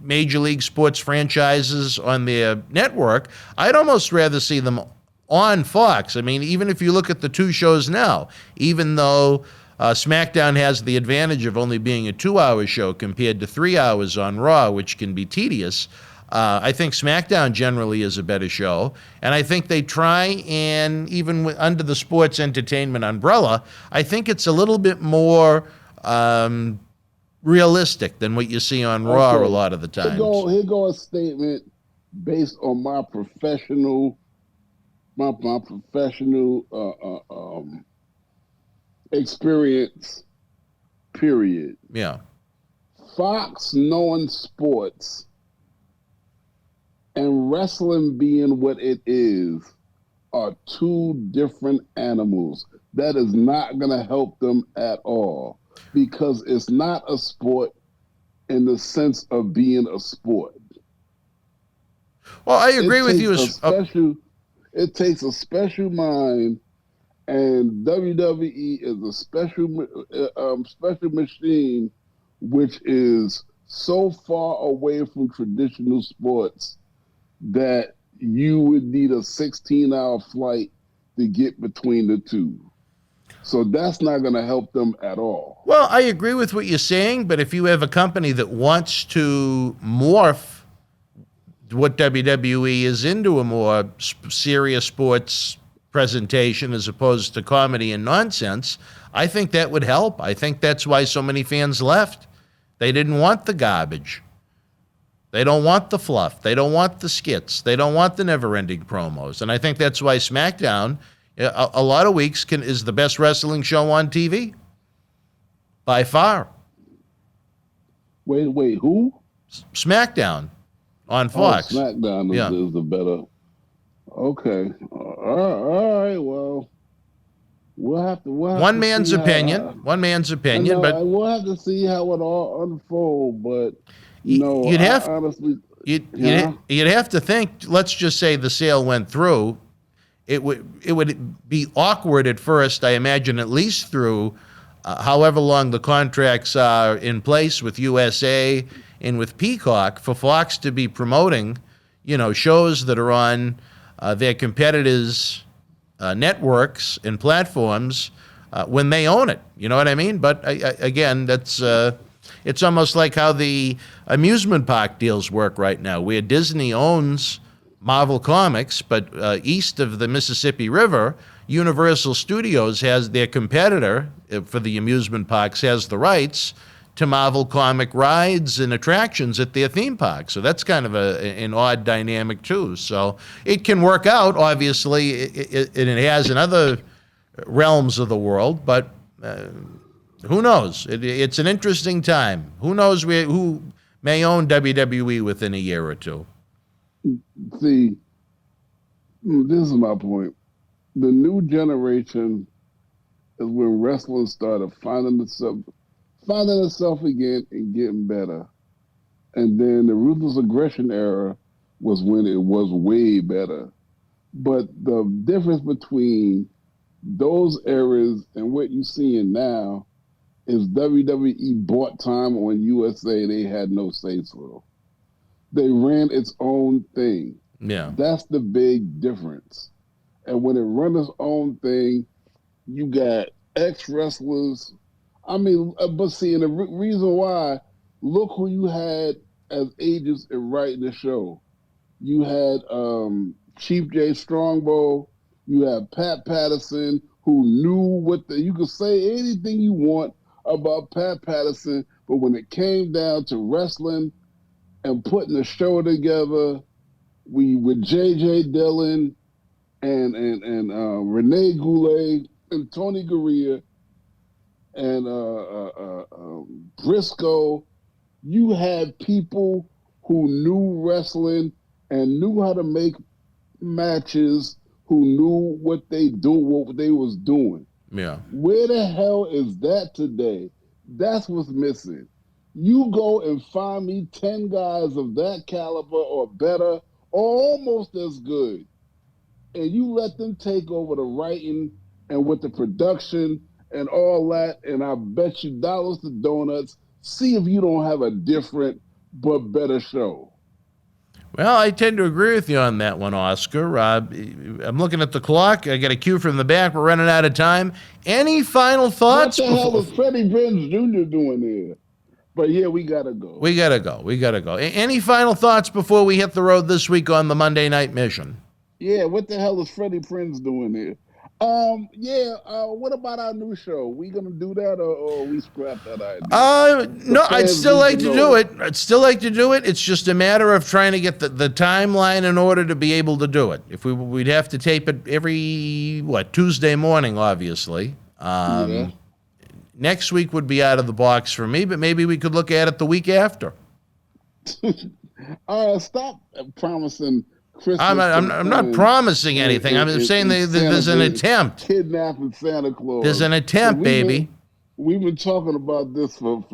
major league sports franchises on their network, I'd almost rather see them on Fox. I mean, even if you look at the two shows now, even though SmackDown has the advantage of only being a 2-hour show compared to 3 hours on Raw, which can be tedious, I think SmackDown generally is a better show, and I think they try, and even under the sports entertainment umbrella, I think it's a little bit more realistic than what you see on Raw a lot of the times. Here go a statement based on my professional experience, period. Yeah. Fox knowing sports and wrestling being what it is are two different animals. That is not going to help them at all, because it's not a sport in the sense of being a sport. Well, I agree with you. It takes a special mind, and WWE is a special machine, which is so far away from traditional sports that you would need a 16-hour flight to get between the two. So that's not going to help them at all. Well, I agree with what you're saying, but if you have a company that wants to morph what WWE is into a more serious sports presentation as opposed to comedy and nonsense, I think that would help. I think that's why so many fans left. They didn't want the garbage. They don't want the fluff. They don't want the skits. They don't want the never-ending promos. And I think that's why SmackDown, a lot of weeks, is the best wrestling show on TV. By far. Wait, who? SmackDown on Fox. SmackDown is the better. Okay. All right. Well, we'll have to. One man's opinion, but we'll have to see how it all unfolds. But you'd have to think. Let's just say the sale went through. It would be awkward at first, I imagine, at least through however long the contracts are in place with USA and with Peacock, for Fox to be promoting, shows that are on their competitors' networks and platforms when they own it. You know what I mean? But again, that's it's almost like how the amusement park deals work right now, where Disney owns Marvel Comics, but east of the Mississippi River, Universal Studios has their competitor for the amusement parks, has the rights to Marvel comic rides and attractions at their theme park. So that's kind of an odd dynamic too. So it can work out, obviously, and it has in other realms of the world, but who knows? It's an interesting time. Who knows who may own WWE within a year or two? See, this is my point. The new generation is when wrestling started finding itself again and getting better. And then the Ruthless Aggression era was when it was way better. But the difference between those eras and what you're seeing now is WWE bought time on USA. They had no say-so. They ran its own thing. Yeah. That's the big difference. And when it runs its own thing, you got ex-wrestlers. I mean, but see, and the reason why, look who you had as agents in writing the show. You had Chief J. Strongbow. You had Pat Patterson, who knew you could say anything you want about Pat Patterson, but when it came down to wrestling and putting the show together, with J.J. Dillon and Renee Goulet and Tony Gurria and Briscoe, you had people who knew wrestling and knew how to make matches, who knew what they was doing. Yeah. Where the hell is that today? That's what's missing. You go and find me 10 guys of that caliber or better, or almost as good, and you let them take over the writing and with the production and all that, and I bet you dollars to donuts, see if you don't have a different but better show. Well, I tend to agree with you on that one, Oscar. I'm looking at the clock. I got a cue from the back. We're running out of time. Any final thoughts? What the hell is Freddie Prinze Jr. doing here? But yeah, we gotta go. We gotta go. Any final thoughts before we hit the road this week on the Monday Night Mission? Yeah, what the hell is Freddie Prinze doing here? What about our new show? We gonna do that, or we scrap that idea? No, I'd still like to do it. It's just a matter of trying to get the timeline in order to be able to do it. If we'd have to tape it every Tuesday morning, obviously. Yeah. Next week would be out of the box for me, but maybe we could look at it the week after. Stop promising Christmas. I'm not promising anything. I'm just saying there's an attempt. Kidnapping Santa Claus. There's an attempt, baby. We've been talking about this for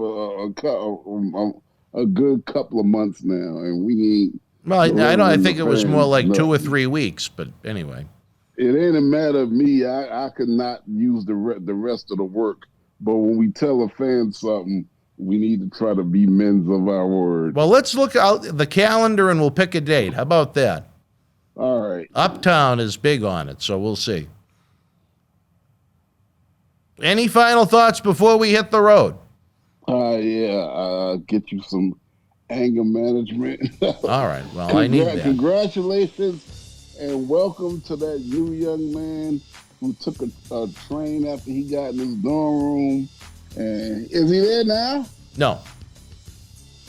a good couple of months now, and we ain't. Well, I think it was more like 2 or 3 weeks, but anyway. It ain't a matter of me. I could not use the rest of the work, but when we tell a fan something, we need to try to be men of our word. Well, let's look out the calendar and we'll pick a date. How about that? All right. Uptown is big on it, so we'll see. Any final thoughts before we hit the road? Get you some anger management. All right. Well, I need that. Congratulations and welcome to that new young man who took a train after he got in his dorm room. And is he there now? No.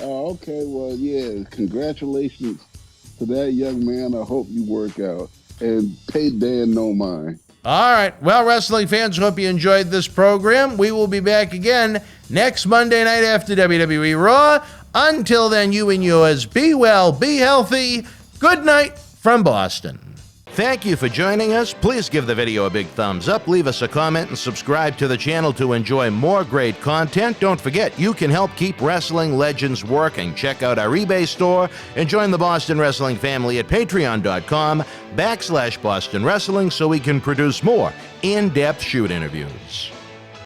Oh, okay. Well, yeah. Congratulations to that young man. I hope you work out and pay Dan no mind. All right. Well, wrestling fans, hope you enjoyed this program. We will be back again next Monday night after WWE Raw. Until then, you and yours, be well, be healthy. Good night from Boston. Thank you for joining us. Please give the video a big thumbs up, leave us a comment, and subscribe to the channel to enjoy more great content. Don't forget, you can help keep wrestling legends working. Check out our eBay store and join the Boston Wrestling family at patreon.com/Boston Wrestling so we can produce more in-depth shoot interviews.